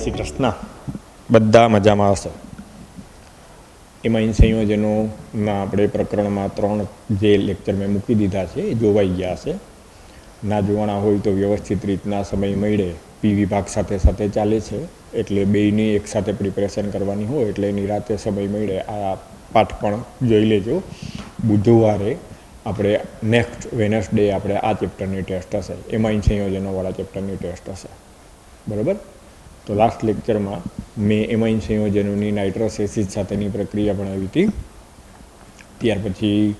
જય શ્રી કૃષ્ણ. બધા મજામાં હશે. એમાઇન સંયોજનોના આપણે પ્રકરણમાં 3 જે લેક્ચર મેં મૂકી દીધા છે એ જોવાઈ ગયા હશે. ના જોવાના હોય તો વ્યવસ્થિત રીતના સમય મળે પી વિભાગ સાથે સાથે ચાલે છે, એટલે બેયની એકસાથે પ્રિપેરેશન કરવાની હોય એટલે એની રાતે સમય મળે આ પાઠ પણ જોઈ લેજો. બુધવારે આપણે નેક્સ્ટ વેનસડે આપણે આ ચેપ્ટરની ટેસ્ટ હશે, એમાઇન સંયોજનોવાળા ચેપ્ટરની ટેસ્ટ હશે. બરાબર. તો લાસ્ટ લેક્ચરમાં મેં એમાઇન સંયોજનોની નાઇટ્રસ એસિડ સાથેની પ્રક્રિયા ભણાવી હતી. ત્યાર પછી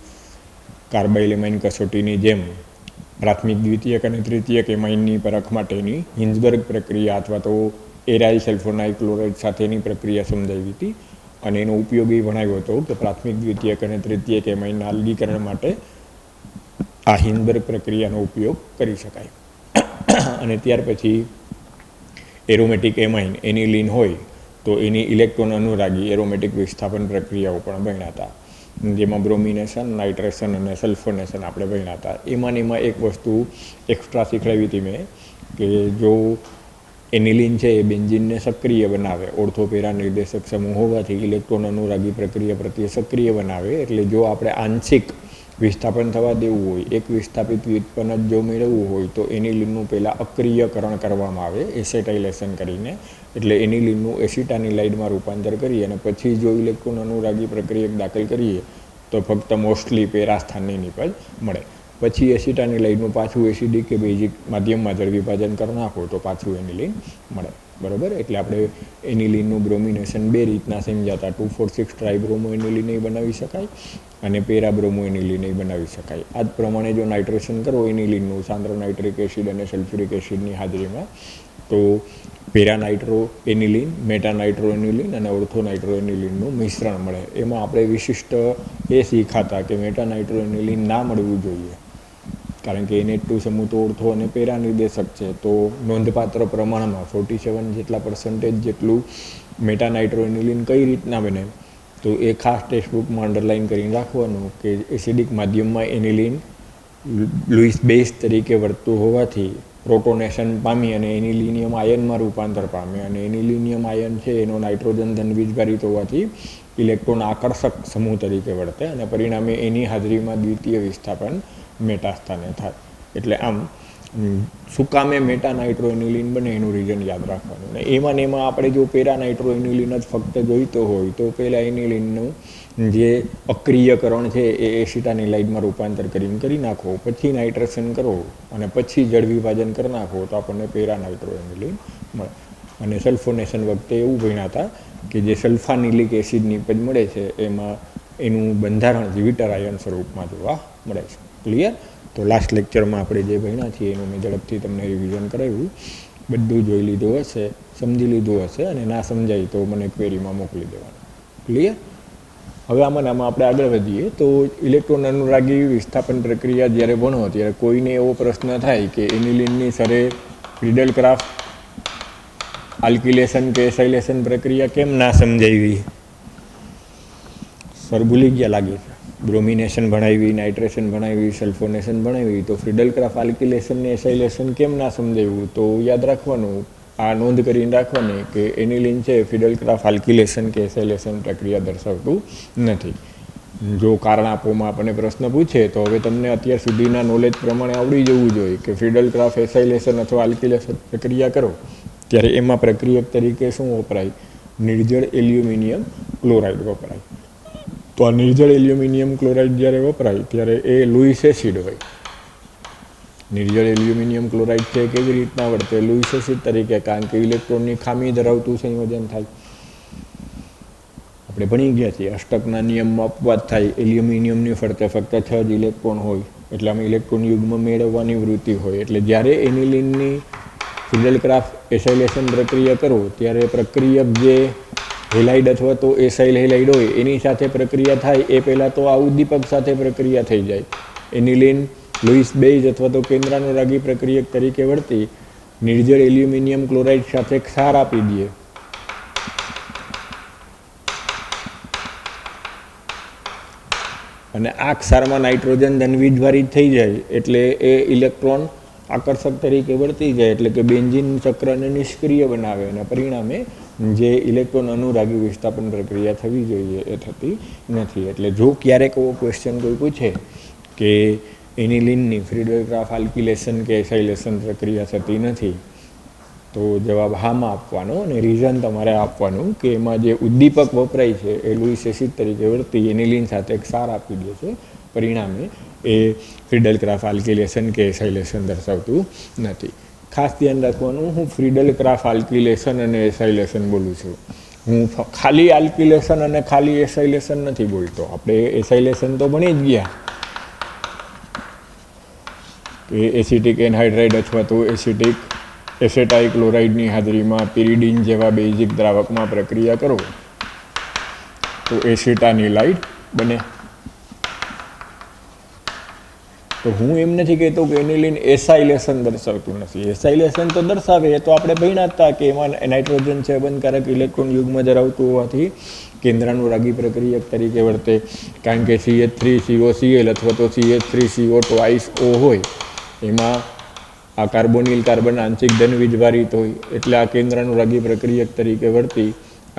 કાર્બાઇલ એમાઇન કસોટીની જેમ પ્રાથમિક, દ્વિતીયક અને તૃતીયક એમાઇનની પરખ માટેની હિન્ઝબર્ગ પ્રક્રિયા અથવા તો એરાઇલ સલ્ફોનાઇલ ક્લોરાઇડ સાથેની પ્રક્રિયા સમજાવી હતી. અને એનો ઉપયોગ એ ભણાવ્યો હતો કે પ્રાથમિક, દ્વિતીયક અને તૃતીયક એમાઇનના અલગીકરણ માટે આ હિન્ઝબર્ગ પ્રક્રિયાનો ઉપયોગ કરી શકાય. અને ત્યાર પછી એરોમેટિક એમાઇન એનિલીન હોય તો એની ઇલેક્ટ્રોન અનુરાગી એરોમેટિક વિસ્થાપન પ્રક્રિયાઓ પણ ભણ્યા હતા, જેમાં બ્રોમિનેશન, નાઇટ્રેશન અને સલ્ફોનેશન આપણે ભણ્યા હતા. એમાં એક વસ્તુ એક્સ્ટ્રા શીખવાડી હતી મેં કે જો એનિલીન છે એ બેન્ઝીનને સક્રિય બનાવે, ઓર્થોપેરા નિર્દેશક સમૂહ હોવાથી ઇલેક્ટ્રોન અનુરાગી પ્રક્રિયા પ્રત્યે સક્રિય બનાવે. એટલે જો આપણે આંશિક વિસ્થાપન થવા દેવું હોય, એક વિસ્થાપિત વ્યુત્પન્ન જ જો મેળવવું હોય તો એનિલીનનું પહેલાં અક્રિયકરણ કરવામાં આવે એસેટાઇલેશન કરીને. એટલે એનિલીનનું એસિટાનિલાઇડમાં રૂપાંતર કરીએ અને પછી જો ઇલેક્ટ્રોન અનુરાગી પ્રક્રિયક દાખલ કરીએ તો ફક્ત મોસ્ટલી પેરા સ્થાનની નિપજ મળે. પછી એસિટાનિલાઇડનું પાછું એસિડિક કે બેઝિક માધ્યમમાં જળ વિભાજન કરી નાખો તો પાછું એનિલીન મળે. બરાબર. એટલે આપણે એનિલીનનું બ્રોમિનેશન બે રીતના સમજાતા, 2,4,6 ટ્રાઇબ્રોમો એનિલીન બનાવી શકાય અને પેરા બ્રોમો એનિલીન બનાવી શકાય. આ જ પ્રમાણે જો નાઇટ્રેશન કરો એનિલીનનું સાંદ્ર નાઇટ્રિક એસિડ અને સલ્ફ્યુરિક એસિડની હાજરીમાં તો પેરા નાઇટ્રો એનિલીન, મેટા નાઇટ્રો એનિલીન અને ઓર્થો નાઇટ્રો એનિલીનનું મિશ્રણ મળે. એમાં આપણે વિશિષ્ટ એ શીખાતા કે મેટા નાઇટ્રો એનિલીન ના મળવું જોઈએ, કારણ કે NH2 સમૂહ તો ઓર્થો અને પેરા નિર્દેશક છે. તો નોંધપાત્ર પ્રમાણમાં 47% જેટલું મેટા નાઇટ્રો એનિલીન કઈ રીતના બને તો એ ખાસ ટેક્સ્ટબુકમાં અંડરલાઇન કરીને રાખવાનું કે એસિડિક માધ્યમમાં એનિલીન લુઈસ બેઝ તરીકે વર્તતું હોવાથી પ્રોટોનેશન પામી અને એનિલિનિયમ આયનમાં રૂપાંતર પામે. અને એનિલિનિયમ આયન છે એનો નાઇટ્રોજન ધન વીજભારિત હોવાથી ઇલેક્ટ્રોન આકર્ષક સમૂહ તરીકે વર્તે અને પરિણામે એની હાજરીમાં દ્વિતીય વિસ્થાપન મેટા સ્થાને થાય. એટલે આમ શું કામે મેટા નાઇટ્રો એનિલીન બને એનું રીઝન યાદ રાખવાનું. અને એમાં આપણે જો પેરા નાઇટ્રો એનિલીન જ ફક્ત જોઈતો હોય તો પહેલાં એનિલીનનું જે અક્રિયકરણ છે એ એસિટાનિલાઇડમાં રૂપાંતર કરી નાખો, પછી નાઇટ્રેશન કરો અને પછી જળ વિભાજન કરી નાખો તો આપણને પેરા નાઇટ્રો એનિલીન મળે. અને સલ્ફોનેશન વખતે એવું ભણ્યા હતા કે જે સલ્ફાનિલિક એસિડની નિપજ મળે છે એમાં એનું બંધારણ ઝિવિટર આયન સ્વરૂપમાં જોવા મળે છે. ક્લિયર? તો લાસ્ટ લેક્ચરમાં આપણે જે ભણ્યા છીએ એનું મેં ઝડપથી તમને રિવિઝન કરાવ્યું. બધું જોઈ લીધું હશે, સમજી લીધું હશે, અને ના સમજાય તો મને ક્વેરીમાં મોકલી દેવાનું. ક્લિયર? હવે આમાં આપણે આગળ વધીએ તો ઇલેક્ટ્રોન અનુરાગી વિસ્થાપન પ્રક્રિયા જ્યારે ભણો ત્યારે કોઈને એવો પ્રશ્ન થાય કે એનિલીનની સરે ફ્રીડલ ક્રાફ્ટ આલ્કિલેશન કે એસાઇલેશન પ્રક્રિયા કેમ ના સમજાવી? સર ભૂલી ગયા લાગે છે. બ્રોમિનેશન ભણાવી, નાઇટ્રેશન ભણાવી, સલ્ફોનેશન ભણાવી, તો ફ્રીડલ ક્રાફ્ટ આલ્કિલેશન ને એસાઇલેશન કેમ ના સમજાવ્યું? તો યાદ રાખવાનું, આ નોંધ કરીને રાખવાની કે એનિલીન છે ફ્રીડલ ક્રાફ્ટ આલ્કિલેશન કે એસાઇલેશન પ્રક્રિયા દર્શાવતું નથી. જો કારણ આપવામાં આપણને પ્રશ્ન પૂછે તો હવે તમને અત્યાર સુધીના નોલેજ પ્રમાણે આવડી જવું જોઈએ કે ફ્રીડલ ક્રાફ્ટ એસાઇલેશન અથવા આલ્કિલેશન પ્રક્રિયા કરો ત્યારે એમાં પ્રક્રિયક તરીકે શું વપરાય? નિર્જળ એલ્યુમિનિયમ ક્લોરાઇડ વપરાય. તો આ નિર્જળ એલ્યુમિનિયમ ક્લોરાઇડ જ્યારે વપરાય ત્યારે એ લુઈસ એસિડ હોય. નિર્જળ એલ્યુમિનિયમ ક્લોરાઇડ છે કેવી રીતના વર્તે? લુઈસ એસિડ તરીકે, કારણ કે ઇલેક્ટ્રોનની ખામી ધરાવતું સંયોજન થાય. આપણે ભણી ગયા છીએ અષ્ટકના નિયમમાં અપવાદ થાય, એલ્યુમિનિયમની ફરતે ફક્ત 6 જ ઇલેક્ટ્રોન હોય એટલે આમાં ઇલેક્ટ્રોન યુગ્મ મેળવવાની વૃત્તિ હોય. એટલે જ્યારે એનિલીનની ફ્રીડલ ક્રાફ્ટ એસાઇલેશન પ્રક્રિયા કરો ત્યારે પ્રક્રિયક જે હેલાઇડ અથવા તો એસાઇલ હેલાઇડ હોય એની સાથે પ્રક્રિયા થાય એ પહેલાં તો આ ઉદ્દીપક સાથે પ્રક્રિયા થઈ જાય. એનિલીન લુઈસ બેઝ અથવા તો કેન્દ્રાનુરાગી પ્રક્રિયક તરીકે વર્તી નિર્જળ એલ્યુમિનિયમ ક્લોરાઇડ સાથે ક્ષાર આપી દે. અને આ ક્ષારમાં નાઇટ્રોજન ધન વીજભારિત થઈ જાય એટલે એ ઇલેક્ટ્રોન આકર્ષક તરીકે વર્તી જાય એટલે કે બેન્ઝીન ચક્રને નિષ્ક્રિય બનાવે અને પરિણામે જે ઇલેક્ટ્રોન અનુરાગી વિસ્થાપન પ્રક્રિયા થવી જોઈએ એ થતી નથી. એટલે જો ક્યારેક એવો ક્વેશ્ચન કોઈ પૂછે કે એનિલિનની ફ્રીડલ ક્રાફ્ટ આલ્કિલેશન કે એસાઇલેશન પ્રક્રિયા થતી નથી તો જવાબ હામાં આપવાનો અને રીઝન તમારે આપવાનું કે એમાં જે ઉદ્દીપક વપરાય છે એ લૂઈસ એસિડ તરીકે વર્તી એનિલિન સાથે એક સાર આપી દે છે, પરિણામે એ ફ્રીડલ ક્રાફ્ટ આલ્કિલેશન કે એસાઇલેશન દર્શાવતું નથી. ખાસ ધ્યાન રાખવાનું, હું ફ્રીડલ ક્રાફ્ટ આલ્કિલેશન અને એસાઇલેશન બોલું છું, હું ખાલી આલ્કિલેશન અને ખાલી એસાઇલેશન નથી બોલતો. આપણે એસાઇલેશન તો ભણી જ ગયા કે એસિટિક એનહાઇડ્રાઇડ અથવા તો એસેટાઇલ ક્લોરાઇડની હાજરીમાં પિરિડીન જેવા બેઝિક દ્રાવકમાં પ્રક્રિયા કરો તો એસિટાનિલાઇડ બને. તો હું એમ નથી કહેતો કે એનિલિન એસાઇલેશન દર્શાવતું નથી. એસાઇલેશન તો દર્શાવે, એ તો આપણે ભણ્યા હતા કે એમાં નાઇટ્રોજન છેદનકારક ઇલેક્ટ્રોન યુગ્મ ધરાવતું હોવાથી કેન્દ્રાનુરાગી પ્રક્રિયક તરીકે વર્તે. કારણ કે CH3COCl અથવા તો CH3CO2O હોય એમાં આ કાર્બોનિલ કાર્બન આંશિક ધન વીજભારિત હોય એટલે આ કેન્દ્રાનુરાગી પ્રક્રિયક તરીકે વર્તી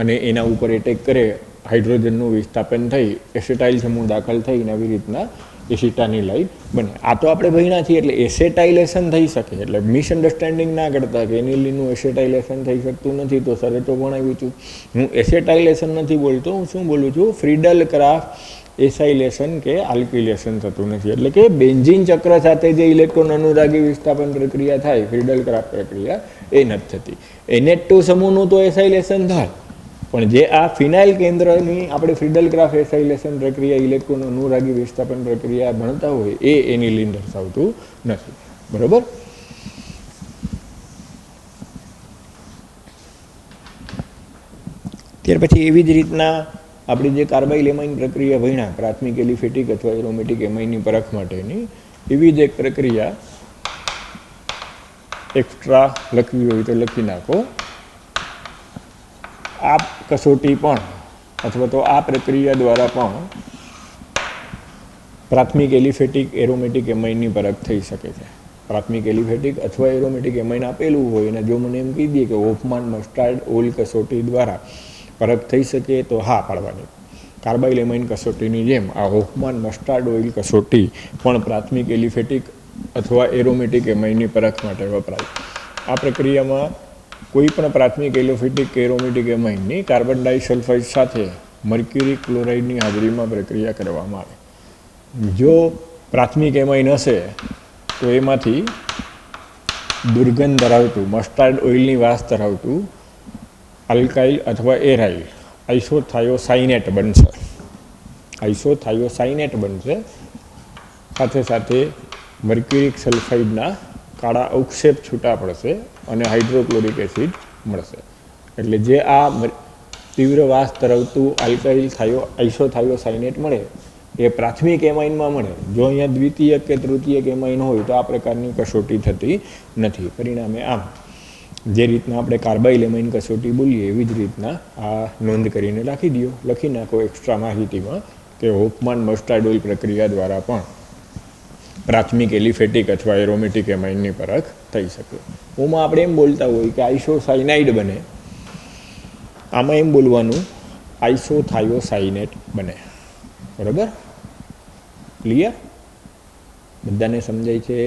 અને એના ઉપર એટેક કરે, હાઇડ્રોજનનું વિસ્થાપન થઈ એસેટાઇલ સમૂહ દાખલ થઈને આવી રીતના એસિટાનિલાઇડ બને. આ તો આપણે ભણ્યા છીએ એટલે એસેટાઇલેશન થઈ શકે. એટલે મિસઅન્ડરસ્ટેન્ડિંગ ના કરતા કે એનિલિનનું એસેટાઇલેશન થઈ શકતું નથી તો સરે તો ભણાવ્યું છું. હું એસેટાઇલેશન નથી બોલતો, હું શું બોલું છું, ફ્રીડલ ક્રાફ્ટ એસાઇલેશન કે આલ્કિલેશન થતું નથી. એટલે કે બેન્ઝીન ચક્ર સાથે જે ઇલેક્ટ્રોન અનુરાગી વિસ્થાપન પ્રક્રિયા થાય ફ્રીડલ ક્રાફ્ટ પ્રક્રિયા એ નથી થતી. NH2 સમૂહનું તો એસાઇલેશન થાય પણ જે આ ફિનાઇલ કેન્દ્રની આપણે ફ્રીડલ ક્રાફ્ટ એસાઇલેશન પ્રક્રિયા ઇલેક્ટ્રોન અનુરાગી વિસ્થાપન પ્રક્રિયા ભણતા હોય એ એનિલિન દર્શાવતું નથી. બરોબર. ત્યાર પછી એવી જ રીતના આપણી જે કાર્બાઇલ એમાઇન પ્રક્રિયા ભણ્યા પ્રાથમિક એલિફેટિક અથવા એરોમેટિક એમાઇનની પરખ માટેની, એવી જ એક પ્રક્રિયા એક્સ્ટ્રા લખવી હોય તો લખી નાખો. આ કસોટી પણ અથવા તો આ પ્રક્રિયા દ્વારા પણ પ્રાથમિક એલિફેટિક એરોમેટિક એમાઇનની પરખ થઈ શકે છે. પ્રાથમિક એલિફેટિક અથવા એરોમેટિક એમાઇન આપેલું હોય અને જો મને એમ કહી દે કે હોફમાન મસ્ટાર્ડ ઓઇલ કસોટી દ્વારા પરખ થઈ શકે તો હા પાડવાની. કાર્બાઇલ એમાઇન કસોટીની જેમ આ હોફમાન મસ્ટાર્ડ ઓઇલ કસોટી પણ પ્રાથમિક એલિફેટિક અથવા એરોમેટિક એમાઇનની પરખ માટે વપરાય. આ પ્રક્રિયામાં કોઈ પણ પ્રાથમિક એલિફેટિક કે એરોમેટિક એમાઇનની કાર્બન ડાઇસલ્ફાઇડ સાથે મર્ક્યુરી ક્લોરાઇડની હાજરીમાં પ્રક્રિયા કરવામાં આવે. જો પ્રાથમિક એમાઇન હશે તો એમાંથી દુર્ગંધ ધરાવતું મસ્ટાર્ડ ઓઇલની વાસ ધરાવતું આલ્કાઇલ અથવા એરાઇલ આઇસોથાયોસાઇનેટ બનશે. આઇસોથાયોસાઇનેટ બનશે. સાથે સાથે મર્ક્યુરિક સલ્ફાઇડના કાળા અવક્ષેપ છૂટા પડશે અને હાઇડ્રોક્લોરિક એસિડ મળશે. એટલે જે આ તીવ્ર વાસ ધરાવતું આલ્કાઇલ આઇસોથાયોસાઇનેટ મળે એ પ્રાથમિક એમાઇનમાં મળે. જો અહીંયા દ્વિતીયક કે તૃતીયક એમાઇન હોય તો આ પ્રકારની કસોટી થતી નથી. પરિણામે આમ જે રીતના આપણે કાર્બાઇલ એમાઇન કસોટી બોલીએ એવી જ રીતના આ નોંધ કરીને લખી નાખો એક્સ્ટ્રા માહિતીમાં કે હોફમાન મસ્ટાર્ડ ઓઇલ પ્રક્રિયા દ્વારા પણ પ્રાથમિક એલિફેટિક અથવા એરોમેટિક એમાઇનની પરખ થઈ શકે. ઓમાં આપણે એમ બોલતા હોય કે આઇસોસાઇનાઇડ બને, આમાં એમ બોલવાનું આઇસોથાયોસાઇનેટ બને. બરાબર? ક્લિયર? બધાને સમજાય છે?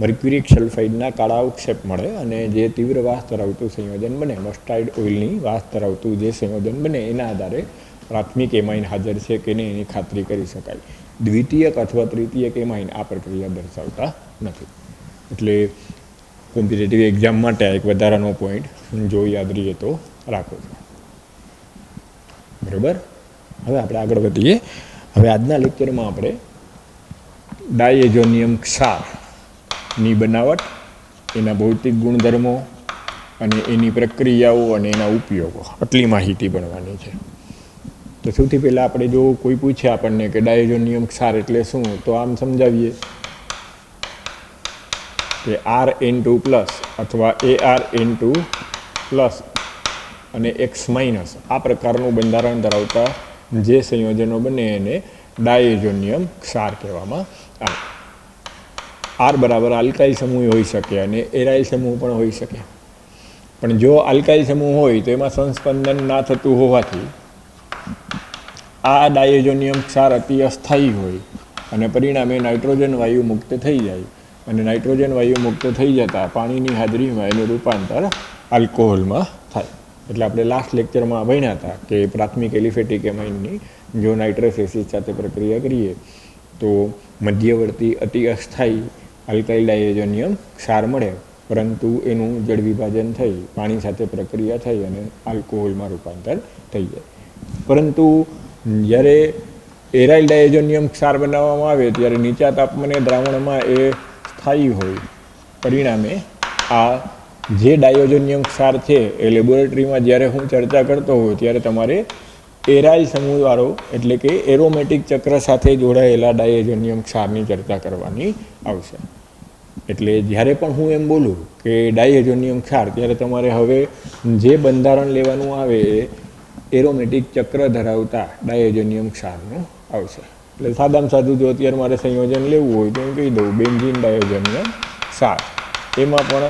મર્ક્યુરિક સલ્ફાઇડના કાળા અવક્ષેપ મળે અને જે તીવ્ર વાસ ધરાવતું સંયોજન બને, મસ્ટાર્ડ ઓઇલની વાસ ધરાવતું જે સંયોજન બને એના આધારે પ્રાથમિક એમાઇન હાજર છે કે નહીં એની ખાતરી કરી શકાય. દ્વિતીયક અથવા તૃતીયક એમાઇન આ પ્રક્રિયા દર્શાવતા નથી. એટલે કોમ્પિટિટિવ એક્ઝામ માટે એક વધારાનો પોઈન્ટ જો યાદ રહીએ તો રાખો છો. બરાબર? હવે આપણે આગળ વધીએ. હવે આજના લેક્ચરમાં આપણે ડાયઝોનિયમ ક્ષારની બનાવટ, એના ભૌતિક ગુણધર્મો અને એની પ્રક્રિયાઓ અને એના ઉપયોગો આટલી માહિતી ભણવાની છે. તો સૌથી પહેલાં આપણે જો કોઈ પૂછે આપણને કે ડાયઝોનિયમ ક્ષાર એટલે શું, તો આમ સમજાવીએ કે Rn2+ અથવા Arn2+ અને X- આ પ્રકારનું બંધારણ ધરાવતા જે સંયોજનો બને એને ડાયઝોનિયમ ક્ષાર કહેવામાં આવે. આર બરાબર આલ્કાઇલ સમૂહ હોઈ શકે અને એરાઇલ સમૂહ પણ હોઈ શકે. પણ જો આલ્કાઇલ સમૂહ હોય તો એમાં સંસ્પંદન ના થતું હોવાથી આ ડાયઝોનિયમ ક્ષાર અતિ અસ્થાયી હોય અને પરિણામે નાઇટ્રોજન વાયુ મુક્ત થઈ જાય અને નાઇટ્રોજન વાયુ મુક્ત થઈ જતાં પાણીની હાજરીમાં એનું રૂપાંતર આલ્કોહોલમાં થાય. એટલે આપણે લાસ્ટ લેક્ચરમાં ભણ્યા હતા કે પ્રાથમિક એલિફેટિક એમાઇનની જો નાઇટ્રસ એસિડ સાથે પ્રક્રિયા કરીએ તો મધ્યવર્તી અતિ અસ્થાયી આલ્કાઇલ ડાયઝોનિયમ ક્ષાર મળે, પરંતુ એનું જળ વિભાજન થઈ પાણી સાથે પ્રક્રિયા થઈ અને આલ્કોહોલમાં રૂપાંતર થઈ જાય. પરંતુ જ્યારે એરાઇલ ડાયઝોનિયમ ક્ષાર બનાવવામાં આવે ત્યારે નીચા તાપમાને દ્રાવણમાં એ સ્થાયી હોય, પરિણામે આ જે ડાયઝોનિયમ ક્ષાર છે એ લેબોરેટરીમાં જ્યારે હું ચર્ચા કરતો હોઉં ત્યારે તમારે એરાઇલ સમૂહવાળો એટલે કે એરોમેટિક ચક્ર સાથે જોડાયેલા ડાયઝોનિયમ ક્ષારની ચર્ચા કરવાની આવશે. એટલે જ્યારે પણ હું એમ બોલું કે ડાયઝોનિયમ ક્ષાર ત્યારે તમારે હવે જે બંધારણ લેવાનું આવે એ એરોમેટિક ચક્ર ધરાવતા ડાયઝોનિયમ ક્ષારનું આવશે. એટલે સાદામાં સાદું જો અત્યારે મારે સંયોજન લેવું હોય તો હું કહી દઉં બેન્ઝીન ડાયઝોનિયમ ક્ષાર. એમાં પણ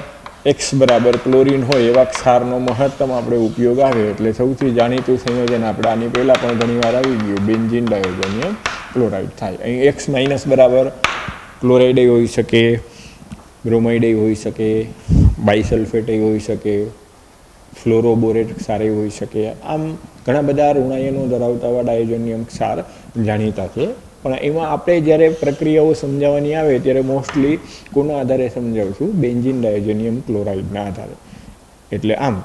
એક્સ બરાબર ક્લોરીન હોય એવા ક્ષારનો મહત્તમ આપણે ઉપયોગ આવે. એટલે સૌથી જાણીતું સંયોજન આપણે આની પહેલાં પણ ઘણીવાર આવી ગયું, બેન્ઝીન ડાયઝોનિયમ ક્લોરાઇડ થાય. અહીં એક્સ માઇનસ બરાબર ક્લોરાઇડ હોઈ શકે, બ્રોમાઇડ હોઈ શકે, બાયસલ્ફેટ હોઈ શકે, ફ્લોરોબોરેટ ક્ષાર હોઈ શકે. આમ ઘણા બધા ઋણાયનો ધરાવતા ડાયઝોનિયમ ક્ષાર જાણીતા છે. પણ એમાં આપણે જ્યારે પ્રક્રિયાઓ સમજાવવાની આવે ત્યારે મોસ્ટલી કોના આધારે સમજાવશું? બેન્ઝીન ડાયઝોનિયમ ક્લોરાઇડના આધારે. એટલે આમ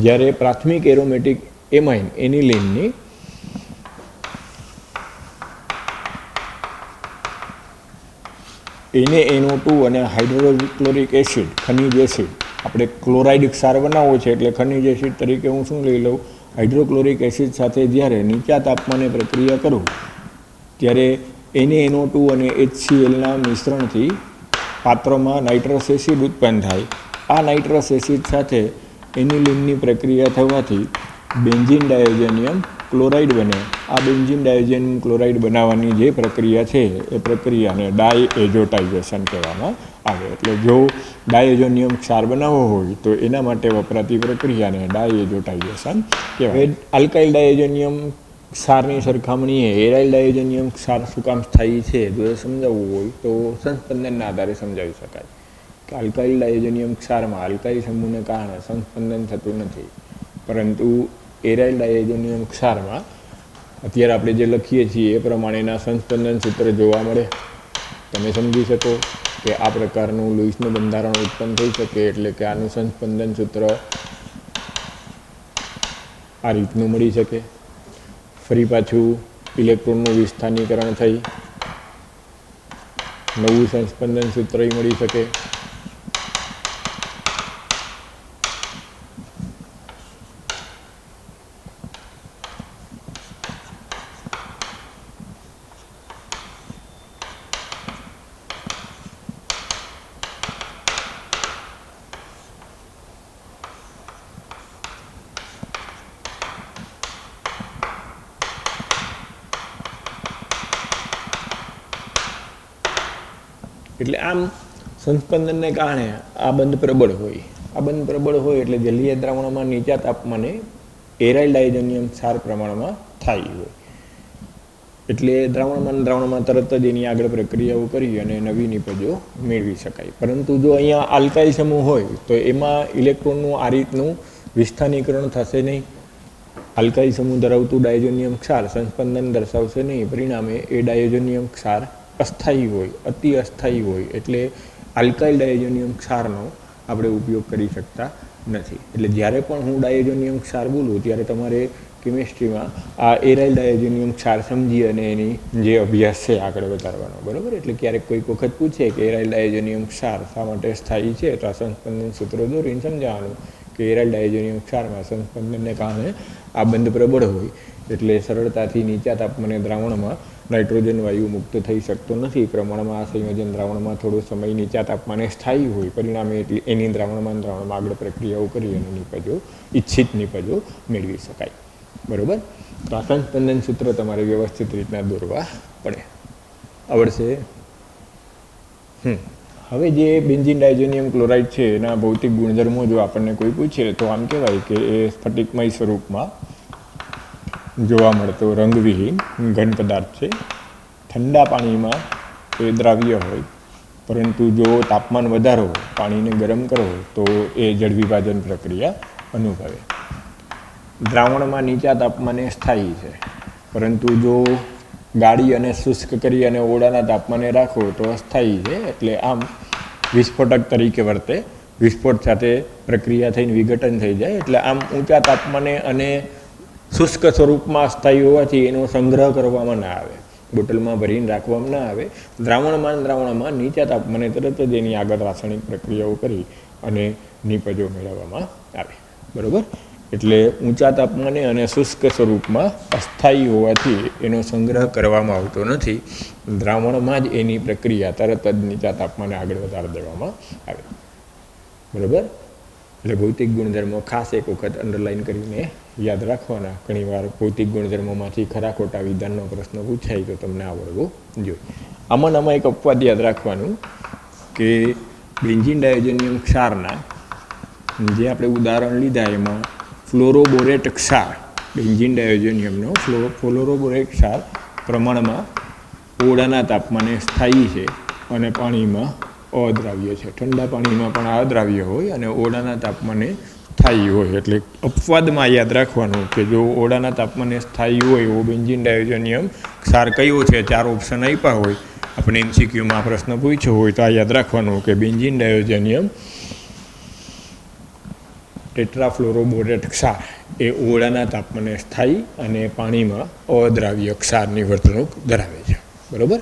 જ્યારે પ્રાથમિક એરોમેટિક એમાઇન એનિલિનની NaNO2 અને હાઇડ્રોક્લોરિક એસિડ ખનિજ એસિડ આપણે ક્લોરાઇડ ક્ષાર બનાવવો છે એટલે ખનિજ એસિડ તરીકે હું શું લઈ લઉં? હાઇડ્રોક્લોરિક એસિડ સાથે જ્યારે નીચા તાપમાને પ્રક્રિયા કરું ત્યારે NaNO2 અને HClના મિશ્રણથી પાત્રમાં નાઇટ્રસ એસિડ ઉત્પન્ન થાય. આ નાઇટ્રસ એસિડ સાથે એનિલિનની પ્રક્રિયા થવાથી બેન્ઝીન ડાયઝોનિયમ ક્લોરાઇડ બને. આ બેન્ઝીન ડાયઝોનિયમ ક્લોરાઇડ બનાવવાની જે પ્રક્રિયા છે એ પ્રક્રિયાને ડાયએઝોટાઇઝેશન કહેવામાં આવે. એટલે જો ડાયઝોનિયમ ક્ષાર બનાવવો હોય તો એના માટે વપરાતી પ્રક્રિયાને ડાયએઝોટાઇઝેશન કહેવાય. આલ્કાઇલ ડાયઝોનિયમ ક્ષારની સરખામણીએ એરાઇલ ડાયઝોનિયમ ક્ષાર શું કામ સ્થાયી છે જો એ સમજાવવું હોય તો સંસ્પંદનના આધારે સમજાવી શકાય કે આલ્કાઇલ ડાયઝોનિયમ ક્ષારમાં આલ્કાઇલ સમૂહને કારણે સંસ્પંદન થતું નથી, પરંતુ એરાઇલ ડાયઝોનિયમ ક્ષારમાં અત્યારે આપણે જે લખીએ છીએ એ પ્રમાણેના સંસ્પંદન સૂત્ર જોવા મળે. તમે સમજી શકો કે આ પ્રકારનું લુઈસનું બંધારણ ઉત્પન્ન થઈ શકે. એટલે કે આનું સંસ્પંદન સૂત્ર આ રીતનું મળી શકે. ફરી પાછું ઇલેક્ટ્રોનનું વિસ્થાનીકરણ થઈ નવું સંસ્પંદન સૂત્ર મળી શકે. એટલે આમ સંસ્પંદનને કારણે આ બંધ પ્રબળ હોય. આ બંધ પ્રબળ હોય એટલે જલીય દ્રાવણમાં નીચા તાપમાને એરાઇલ ડાયઝોનિયમ ક્ષાર પ્રમાણમાં થાય હોય. એટલે દ્રાવણમાં તરત જ એની આગળ પ્રક્રિયાઓ કરી અને નવી નિપજો મેળવી શકાય. પરંતુ જો અહીંયા આલ્કાઇલ સમૂહ હોય તો એમાં ઇલેક્ટ્રોનનું આ રીતનું વિસ્થાનીકરણ થશે નહીં. આલ્કાઇલ સમૂહ ધરાવતું ડાયઝોનિયમ ક્ષાર સંસ્પંદન દર્શાવશે નહીં. પરિણામે એ ડાયઝોનિયમ ક્ષાર અસ્થાયી હોય, અતિ અસ્થાયી હોય. એટલે આલ્કાઇલ ડાયઝોનિયમ ક્ષારનો આપણે ઉપયોગ કરી શકતા નથી. એટલે જ્યારે પણ હું ડાયઝોનિયમ ક્ષાર બોલું ત્યારે તમારે કેમિસ્ટ્રીમાં આ એરાઇલ ડાયઝોનિયમ ક્ષાર સમજી અને એની જે અભ્યાસ છે આગળ વધારવાનો. બરાબર? એટલે ક્યારેક કોઈક વખત પૂછે કે એરાઇલ ડાયઝોનિયમ ક્ષાર શા માટે સ્થાયી છે તો આ સંસ્પંદન સૂત્રો દોરીને સમજાવવાનું કે એરાઇલ ડાયઝોનિયમ ક્ષારમાં સંસ્પંદનને કારણે આ બંધ પ્રબળ હોય એટલે સરળતાથી નીચા તાપમાને દ્રાવણમાં નાઇટ્રોજન વાયુ મુક્ત થઈ શકતો નથી. પ્રમાણમાં આ સંયોજન દ્રાવણમાં થોડો સમય નીચા તાપમાને સ્થાયી હોય. પરિણામે એની દ્રાવણમાં આગળ પ્રક્રિયાઓ કરી અને નિપજો ઈચ્છિત નિપજો મેળવી શકાય. બરાબર? તો આ સંસ્પંદન સૂત્ર તમારે વ્યવસ્થિત રીતના દોરવા પડે. આવડશે? હવે જે બેન્ઝીન ડાયઝોનિયમ ક્લોરાઇડ છે એના ભૌતિક ગુણધર્મો જો આપણને કોઈ પૂછે તો આમ કહેવાય કે એ સ્ફટિકમય સ્વરૂપમાં જોવા મળતો રંગવિહીન ઘન પદાર્થ છે. ઠંડા પાણીમાં એ દ્રાવ્ય હોય, પરંતુ જો તાપમાન વધારો, પાણીને ગરમ કરો તો એ જળ વિભાજન પ્રક્રિયા અનુભવે. દ્રાવણમાં નીચા તાપમાને સ્થાયી છે, પરંતુ જો ગાળી અને શુષ્ક કરી અને ઓરડાના તાપમાને રાખો તો અસ્થાયી છે. એટલે આમ વિસ્ફોટક તરીકે વર્તે. વિસ્ફોટ સાથે પ્રક્રિયા થઈને વિઘટન થઈ જાય. એટલે આમ ઊંચા તાપમાને અને શુષ્ક સ્વરૂપમાં અસ્થાયી હોવાથી એનો સંગ્રહ કરવામાં ના આવે, બોટલમાં ભરીને રાખવામાં ના આવે. દ્રાવણમાં નીચા તાપમાને તરત જ એની આગળ રાસાયણિક પ્રક્રિયાઓ કરી અને નિપજો મેળવવામાં આવે. બરાબર? એટલે ઊંચા તાપમાને અને શુષ્ક સ્વરૂપમાં અસ્થાયી હોવાથી એનો સંગ્રહ કરવામાં આવતો નથી. દ્રાવણમાં જ એની પ્રક્રિયા તરત જ નીચા તાપમાને આગળ વધારી દેવામાં આવે. બરાબર? એટલે ભૌતિક ગુણધર્મો ખાસ એક વખત અંડરલાઇન કરીને યાદ રાખવાના. ઘણીવાર ભૌતિક ગુણધર્મોમાંથી ખરા ખોટા વિધાનનો પ્રશ્ન પૂછાય તો તમને આવડવું જોઈએ. આમાં એક અપવાદ યાદ રાખવાનું કે બેન્ઝીન ડાયઝોનિયમ ક્ષારના જે આપણે ઉદાહરણ લીધા એમાં ફ્લોરોબોરેટ ક્ષાર, બેન્ઝીન ડાયઝોનિયમનો ફ્લોરોબોરેટ ક્ષાર પ્રમાણમાં ઓરડાના તાપમાને સ્થાયી છે અને પાણીમાં અદ્રાવ્ય છે. ઠંડા પાણીમાં પણ અદ્રાવ્ય હોય અને ઓરડાના તાપમાને સ્થાયી હોય. એટલે અપવાદમાં યાદ રાખવાનું કે જો ઓરડાના તાપમાને સ્થાયી હોય એવો બેન્ઝીન ડાયઝોનિયમ ક્ષાર કયો છે, 4 ઓપ્શન આપ્યા હોય, આપણે MCQમાં પ્રશ્ન પૂછ્યો હોય તો આ યાદ રાખવાનું કે બેન્ઝીન ડાયઝોનિયમ ટેટ્રાફ્લોરોબોરેટ ક્ષાર એ ઓરડાના તાપમાને સ્થાયી અને પાણીમાં અદ્રાવ્ય ક્ષારની વર્તણૂક ધરાવે છે. બરાબર?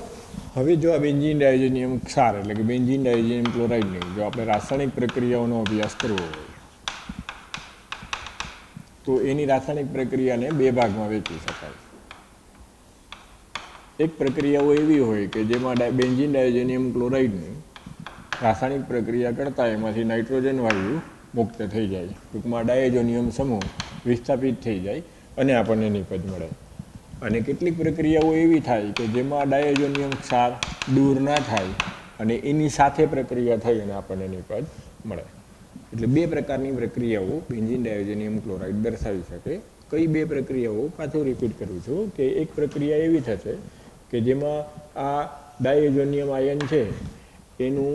હવે જો આ બેન્ઝીન ડાયઝોનિયમ ક્ષાર એટલે કે બેન્ઝીન ડાયઝોનિયમ ક્લોરાઇડની જો આપણે રાસાયણિક પ્રક્રિયાઓનો અભ્યાસ કરવો હોય તો એની રાસાયણિક પ્રક્રિયાને 2 ભાગમાં વહેંચી શકાય. એક પ્રક્રિયાઓ એવી હોય કે જેમાં બેન્ઝીન ડાયઝોનિયમ ક્લોરાઇડની રાસાયણિક પ્રક્રિયા કરતાં એમાંથી નાઇટ્રોજન વાયુ મુક્ત થઈ જાય. ટૂંકમાં ડાયઝોનિયમ સમૂહ વિસ્થાપિત થઈ જાય અને આપણને નિપજ મળે. અને કેટલીક પ્રક્રિયાઓ એવી થાય કે જેમાં ડાયઝોનિયમ ક્ષાર દૂર ના થાય અને એની સાથે પ્રક્રિયા થઈ અને આપણને નિપજ મળે. એટલે 2 પ્રકારની પ્રક્રિયાઓ બેન્ઝીન ડાયઝોનિયમ ક્લોરાઇડ દર્શાવી શકે. કઈ 2 પ્રક્રિયાઓ પાછું રિપીટ કરું છું કે એક પ્રક્રિયા એવી થશે કે જેમાં આ ડાયઝોનિયમ આયન છે એનું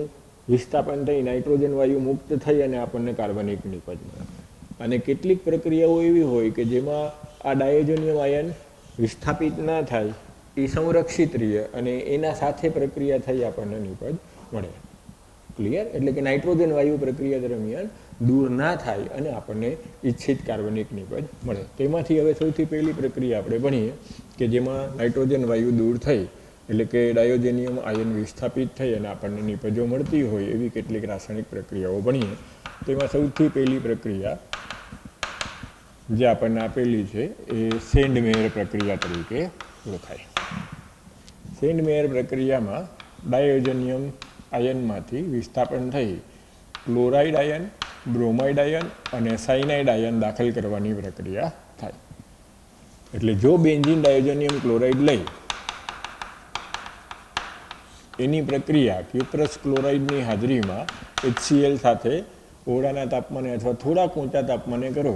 વિસ્થાપન થઈ નાઇટ્રોજન વાયુ મુક્ત થઈ અને આપણને કાર્બનિક નિપજ મળે. અને કેટલીક પ્રક્રિયાઓ એવી હોય કે જેમાં આ ડાયઝોનિયમ આયન વિસ્થાપિત ના થાય, એ સંરક્ષિત રહે અને એના સાથે પ્રક્રિયા થઈ આપણને નિપજ મળે. ક્લિયર? એટલે કે નાઇટ્રોજન વાયુ પ્રક્રિયા દરમિયાન દૂર ના થાય અને આપણને ઈચ્છિત કાર્બનિક નિપજ મળે. તેમાંથી હવે સૌથી પહેલી પ્રક્રિયા આપણે ભણીએ કે જેમાં નાઇટ્રોજન વાયુ દૂર થઈ એટલે કે ડાયઝોનિયમ આયન વિસ્થાપિત થઈ અને આપણને નિપજો મળતી હોય એવી કેટલીક રાસાયણિક પ્રક્રિયાઓ ભણીએ. તેમાં સૌથી પહેલી પ્રક્રિયા જે આપણને આપેલી છે એ સેન્ડમેયર પ્રક્રિયા તરીકે ઓળખાય. સેન્ડમેયર પ્રક્રિયામાં ડાયઝોનિયમ આયનમાંથી વિસ્થાપન થઈ ક્લોરાઇડ આયન, બ્રોમાઇડ આયન અને સાયનાઇડ આયન દાખલ કરવાની પ્રક્રિયા થાય. એટલે જો બેન્ઝીન ડાયઝોનિયમ ક્લોરાઇડ લઈ એની પ્રક્રિયા ક્યુપ્રસ ક્લોરાઇડની હાજરીમાં HCl સાથે ઓરડાના તાપમાને અથવા થોડાક ઊંચા તાપમાને કરો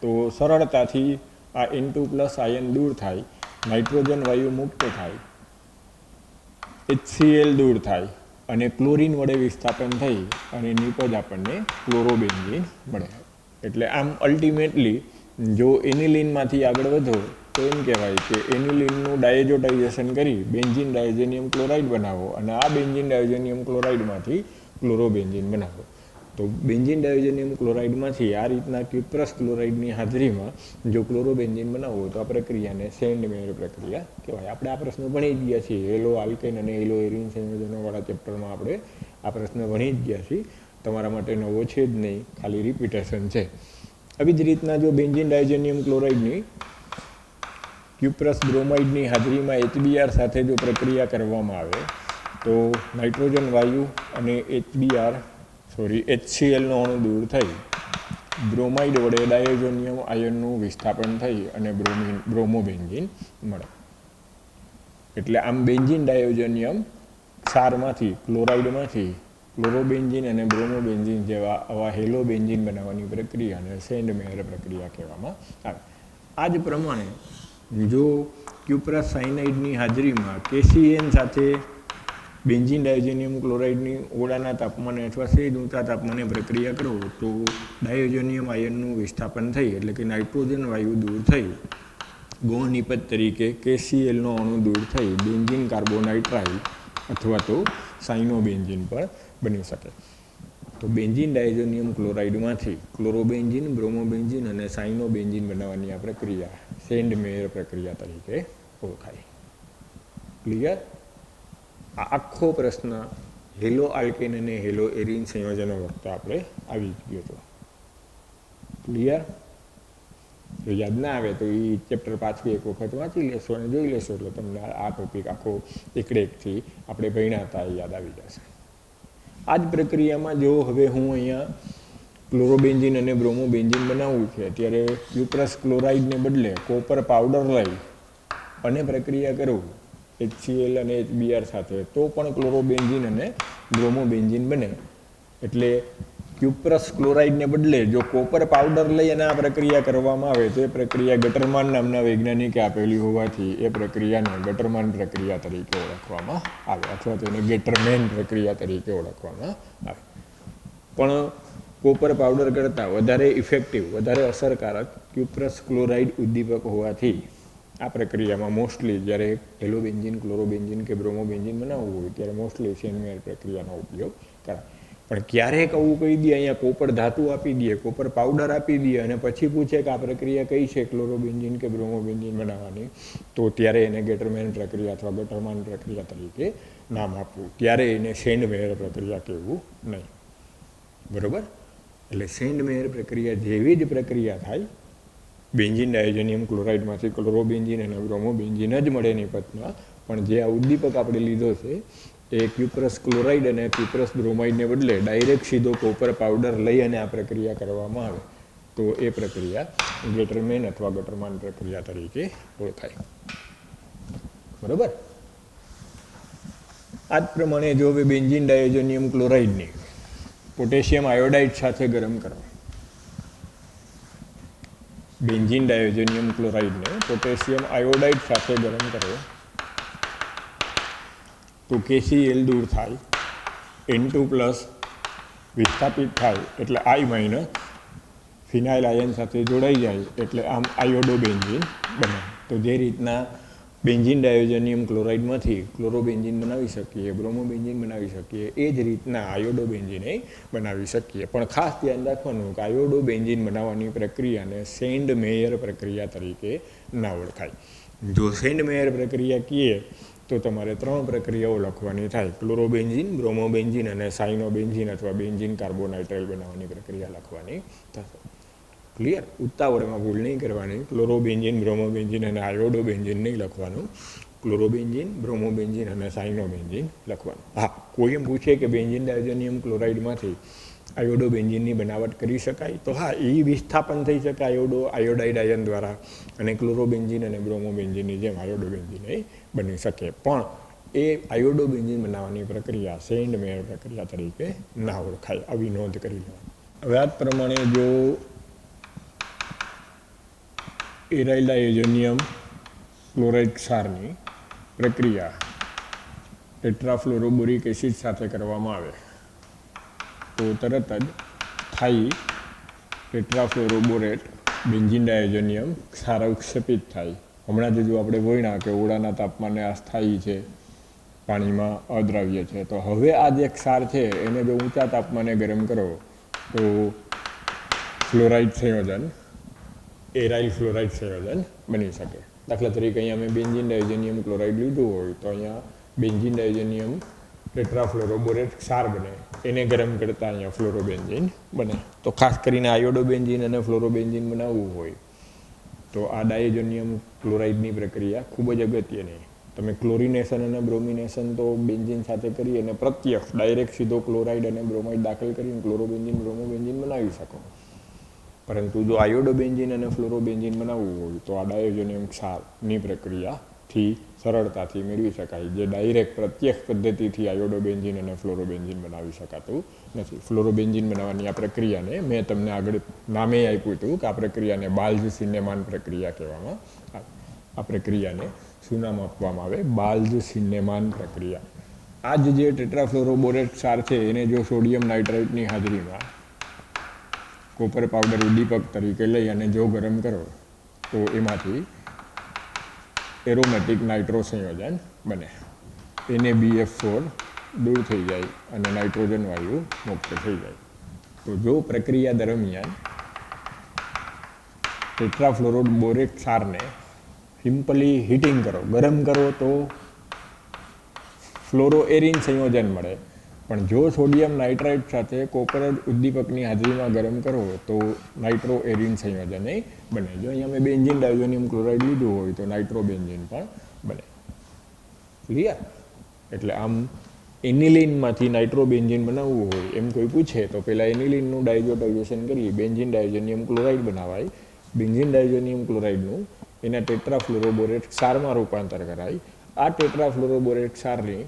તો સરળતાથી આ N2+ આયન દૂર થાય, નાઇટ્રોજન વાયુ મુક્ત થાય, HCl દૂર થાય અને ક્લોરીન વડે વિસ્થાપન થઈ અને નિપજ આપણને ક્લોરોબેન્ઝીન મળે. એટલે આમ અલ્ટિમેટલી જો એનિલિનમાંથી આગળ વધો તો એમ કહેવાય કે એનિલિનનું ડાયઝોટાઇઝેશન કરી બેન્ઝીન ડાયઝોનિયમ ક્લોરાઇડ બનાવો અને આ બેન્ઝીન ડાયઝોનિયમ ક્લોરાઇડમાંથી ક્લોરોબેન્ઝીન બનાવો. તો બેન્ઝીન ડાયઝોનિયમ ક્લોરાઇડમાંથી આ રીતના ક્યુપ્રસ ક્લોરાઇડની હાજરીમાં જો ક્લોરોબેન્ઝીન બનાવવો તો આ પ્રક્રિયાને સેન્ડમેયર પ્રક્રિયા કહેવાય. આપણે આ પ્રશ્ન ભણી જ ગયા છીએ. એલો આલ્કેન અને એલો એરિન સંયોજનોવાળા ચેપ્ટરમાં આપણે આ પ્રશ્ન ભણી જ ગયા છીએ. તમારા માટે નવો છે જ નહીં, ખાલી રિપીટેશન છે. આવી જ રીતના જો બેન્ઝીન ડાયઝોનિયમ ક્લોરાઇડની ક્યુપ્રસ બ્રોમાઇડની હાજરીમાં HBr સાથે જો પ્રક્રિયા કરવામાં આવે તો નાઇટ્રોજન વાયુ અને HClનો અણુ દૂર થઈ બ્રોમાઇડ વડે ડાયઝોનિયમ આયનનું વિસ્થાપન થઈ અને બ્રોમોબેન્ઝીન મળે. એટલે આમ બેન્ઝીન ડાયઝોનિયમ ક્ષારમાંથી ક્લોરાઇડમાંથી ક્લોરોબેન્ઝીન અને બ્રોમોબેન્ઝીન જેવા આવા હેલોબેન્ઝીન બનાવવાની પ્રક્રિયાને સેન્ડ મેયર પ્રક્રિયા કહેવામાં આવે. આ જ પ્રમાણે જો ક્યુપ્રસ સાયનાઇડની હાજરીમાં KCN સાથે બેન્ઝીન ડાયોજેનિયમ ક્લોરાઇડની ઓળાના તાપમાને અથવા સહેજ ઊંચા તાપમાને પ્રક્રિયા કરો તો ડાયોજેનિયમ આયનનું વિસ્થાપન થઈ એટલે કે નાઇટ્રોજન વાયુ દૂર થઈ ગૌણ નિપજ તરીકે KClનો અણુ દૂર થઈ બેન્ઝીન કાર્બોનાઇટ્રાઇડ અથવા તો સાયનોબેન્ઝીન પણ બની શકે. તો બેન્ઝીન ડાયોજેનિયમ ક્લોરાઇડમાંથી ક્લોરોબેન્ઝીન, બ્રોમોબેન્ઝીન અને સાયનોબેન્ઝીન બનાવવાની આ પ્રક્રિયા સેન્ડ મેયર પ્રક્રિયા તરીકે ઓળખાય. ક્લિયર? આ આખો પ્રશ્ન હેલો આલ્કેન અને હેલો એરિન સંયોજનો વખતે આપણે આવી ગયો હતો. ક્લિયર? જો યાદ ના આવે તો એ ચેપ્ટર પાછું એક વખત વાંચી લેશો અને જોઈ લેશો એટલે તમને આ ટોપિક આખો એકડે એકથી આપણે ભણ્યા હતા એ યાદ આવી જશે. આ જ પ્રક્રિયામાં જો હવે હું અહીંયા ક્લોરોબેન્ઝીન અને બ્રોમોબેન્ઝીન બનાવવું છે ત્યારે ક્યુપ્રસ ક્લોરાઇડને બદલે કોપર પાવડર લઈ અને પ્રક્રિયા કરું HCl અને HBr સાથે તો પણ ક્લોરોબેન્ઝીન અને બ્રોમોબેન્ઝીન બને. એટલે ક્યુપ્રસ ક્લોરાઇડને બદલે જો કોપર પાવડર લઈ અને આ પ્રક્રિયા કરવામાં આવે તો એ પ્રક્રિયા ગટરમાન નામના વૈજ્ઞાનિકે આપેલી હોવાથી એ પ્રક્રિયાને ગટરમાન પ્રક્રિયા તરીકે ઓળખવામાં આવે અથવા તો એને ગેટરમેન પ્રક્રિયા તરીકે ઓળખવામાં આવે. પણ કોપર પાવડર કરતાં વધારે ઇફેક્ટિવ, વધારે અસરકારક ક્યુપ્રસ ક્લોરાઇડ ઉદ્દીપક હોવાથી આ પ્રક્રિયામાં મોસ્ટલી જ્યારે હેલોબેન્ઝીન, ક્લોરોબેન્ઝીન કે બ્રોમોબેન્ઝીન બનાવવું હોય ત્યારે મોસ્ટલી સેન્ડ મેયર પ્રક્રિયાનો ઉપયોગ કરાય. પણ ક્યારેક આવું કહી દે, અહીંયા કોપર ધાતુ આપી દે, કોપર પાવડર આપી દે અને પછી પૂછે કે આ પ્રક્રિયા કઈ છે ક્લોરોબેન્ઝીન કે બ્રોમોબેન્ઝીન બનાવવાની, તો ત્યારે એને ગેટરમેન પ્રક્રિયા અથવા ગટરમાન પ્રક્રિયા તરીકે નામ આપવું. ત્યારે એને સેન્ડ મેયર પ્રક્રિયા કહેવું નહીં. બરાબર? એટલે સેન્ડ મેયર પ્રક્રિયા જેવી જ પ્રક્રિયા થાય બેન્ઝીન ડાયોજેનિયમ ક્લોરાઇડમાંથી ક્લોરોબેન્ઝીન અને બ્રોમોબેન્ઝીન જ મળે નિપજમાં, પણ જે આ ઉદ્દીપક આપણે લીધો છે એ ક્યુપ્રસ ક્લોરાઇડ અને ક્યુપ્રસ બ્રોમાઇડને બદલે ડાયરેક્ટ સીધો કોપર પાવડર લઈ અને આ પ્રક્રિયા કરવામાં આવે તો એ પ્રક્રિયા ગેટરમેન અથવા ગટરમાન પ્રક્રિયા તરીકે ઓળખાય. બરાબર? આ જ પ્રમાણે જો હવે બેન્ઝીન ડાયોજેનિયમ ક્લોરાઇડની પોટેશિયમ આયોડાઇડ સાથે ગરમ કરો, બેન્ઝીન ડાયોજેનિયમ ક્લોરાઇડને પોટેશિયમ આયોડાઇડ સાથે ગરમ કરો તો KCl દૂર થાય, N2+ વિસ્થાપિત થાય એટલે I- ફિનાઇલ આયન સાથે જોડાઈ જાય એટલે આમ આયોડોબેન્ઝીન બને. તો જે રીતના બેન્ઝીન ડાયોજેનિયમ ક્લોરાઇડમાંથી ક્લોરોબેન્ઝીન બનાવી શકીએ, બ્રોમોબેન્ઝીન બનાવી શકીએ, એ જ રીતના આયોડોબેન્ઝીન બનાવી શકીએ. પણ ખાસ ધ્યાન રાખવાનું કે આયોડોબેન્ઝીન બનાવવાની પ્રક્રિયાને સેન્ડ મેયર પ્રક્રિયા તરીકે ના ઓળખાય. જો સેન્ડ મેયર પ્રક્રિયા કહીએ તો તમારે 3 પ્રક્રિયાઓ લખવાની થાય: ક્લોરોબેન્ઝીન, બ્રોમોબેન્ઝીન અને સાયનોબેન્ઝીન અથવા બેન્ઝીન કાર્બોનાઇટ્રાઇલ બનાવવાની પ્રક્રિયા લખવાની થશે. ક્લિયર? ઉતાવળમાં ભૂલ નહીં કરવાની. ક્લોરોબેન્ઝીન, બ્રોમોબેન્ઝીન અને આયોડોબેન્ઝીન નહીં લખવાનું. ક્લોરોબેન્ઝીન, બ્રોમોબેન્ઝીન અને સાયનોબેન્ઝીન લખવાનું. હા, કોઈ એમ પૂછે કે બેન્ઝીન ડાયોજેનિયમ ક્લોરાઇડમાંથી આયોડોબેન્ઝીનની બનાવટ કરી શકાય, તો હા, એ વિસ્થાપન થઈ શકે આયોડાઇડ આયન દ્વારા અને ક્લોરોબેન્ઝીન અને બ્રોમોબેન્ઝીનની જેમ આયોડોબેન્ઝીન બની શકે. પણ એ આયોડોબેન્ઝીન બનાવવાની પ્રક્રિયા સેન્ડ મેયર પ્રક્રિયા તરીકે ના ઓળખાય. આવી નોંધ કરી લેવાની. હવે આ પ્રમાણે જો એરાઇલ ડાયોજેનિયમ ક્લોરાઇડ ક્ષારની પ્રક્રિયા ટેટ્રાફ્લોરોબોરિક એસિડ સાથે કરવામાં આવે તો તરત જ સ્થાયી ટેટ્રાફ્લોરોબોરેટ બેન્ઝીન ડાયોજેનિયમ ક્ષાર અવક્ષેપિત થાય. હમણાં જ જો આપણે ભણ્યા કે ઓળાના તાપમાને આ સ્થાયી છે, પાણીમાં અદ્રાવ્ય છે, તો હવે આ જે ક્ષાર છે એને જો ઊંચા તાપમાને ગરમ કરો તો ફ્લોરાઇડ સંયોજન એરાઇલ ફ્લોરાઇડ સંયોજન બની શકે. દાખલા તરીકે અહીંયા મેં બેન્ઝીન ડાયોજેનિયમ ક્લોરાઇડ લીધું હોય તો અહીંયા બેન્ઝીન ડાયોજેનિયમ ટેટ્રાફ્લોરોબોરેટ ક્ષાર બને, એને ગરમ કરતાં અહીંયા ફ્લોરોબેન્ઝીન બને. તો ખાસ કરીને આયોડોબેન્ઝીન અને ફ્લોરોબેન્ઝીન બનાવવું હોય તો આ ડાયોજેનિયમ ક્લોરાઇડની પ્રક્રિયા ખૂબ જ અગત્યની. તમે ક્લોરિનેશન અને બ્રોમિનેશન તો બેન્ઝીન સાથે કરી અને પ્રત્યક્ષ ડાયરેક્ટ સીધો ક્લોરાઇડ અને બ્રોમાઇડ દાખલ કરીને ક્લોરોબેન્ઝીન, બ્રોમોબેન્ઝીન બનાવી શકો. પરંતુ જો આયોડોબેન્ઝીન અને ફ્લોરોબેન્ઝીન બનાવવું હોય તો આ ડાયોજેનિયમ ક્ષારની પ્રક્રિયા થી સરળતાથી મેળવી શકાય, જે ડાયરેક્ટ પ્રત્યક્ષ પદ્ધતિથી આયોડોબેન્ઝીન અને ફ્લોરોબેન્ઝીન બનાવી શકાતું નથી. ફ્લોરોબેન્ઝીન બનાવવાની આ પ્રક્રિયાને મેં તમને આગળ નામે આપ્યું હતું કે આ પ્રક્રિયાને બાલ્ઝ-સિન્નેમાન પ્રક્રિયા કહેવામાં આવે. આ પ્રક્રિયાને શું નામ આપવામાં આવે? બાલ્ઝ-સિન્નેમાન પ્રક્રિયા. આ જ જે ટેટ્રાફ્લોરોબોરેટ ક્ષાર છે એને જો સોડિયમ નાઇટ્રાઇટની હાજરીમાં કોપર પાવડર ઉદ્દીપક તરીકે લઈ અને જો ગરમ કરો તો એમાંથી એરોમેટિક નાઇટ્રો સંયોજન બને. NaBF4 દૂર થઈ જાય અને નાઇટ્રોજન વાયુ મુક્ત થઈ જાય. તો જો પ્રક્રિયા દરમિયાન ટેટ્રાફ્લોરોબોરેટ ક્ષારને સિમ્પલી હીટિંગ કરો, ગરમ કરો તો ફ્લોરોએરિન સંયોજન મળે. પણ જો સોડિયમ નાઇટ્રાઇટ સાથે કોપર ઉદ્દીપકની હાજરીમાં ગરમ કરો તો નાઇટ્રોએરિન સંયોજન બને. જો અહીંયા મેં બેન્ઝીન ડાયોઝોનિયમ ક્લોરાઇડ લીધું હોય તો નાઇટ્રોબેન્ઝીન પણ બને. ક્લિયર? એટલે આમ એનિલિનમાંથી નાઇટ્રોબેન્ઝીન બનાવવું હોય એમ કોઈ પૂછે તો પહેલાં એનિલિનનું ડાયઝોટાઇઝેશન કરી બેન્ઝીન ડાયોઝોનિયમ ક્લોરાઇડ બનાવાય. બેન્ઝીન ડાયોઝોનિયમ ક્લોરાઇડનું એના ટેટ્રાફ્લોરોબોરેટ ક્ષારમાં રૂપાંતર કરાય. આ ટેટ્રાફ્લોરોબોરેટ ક્ષારને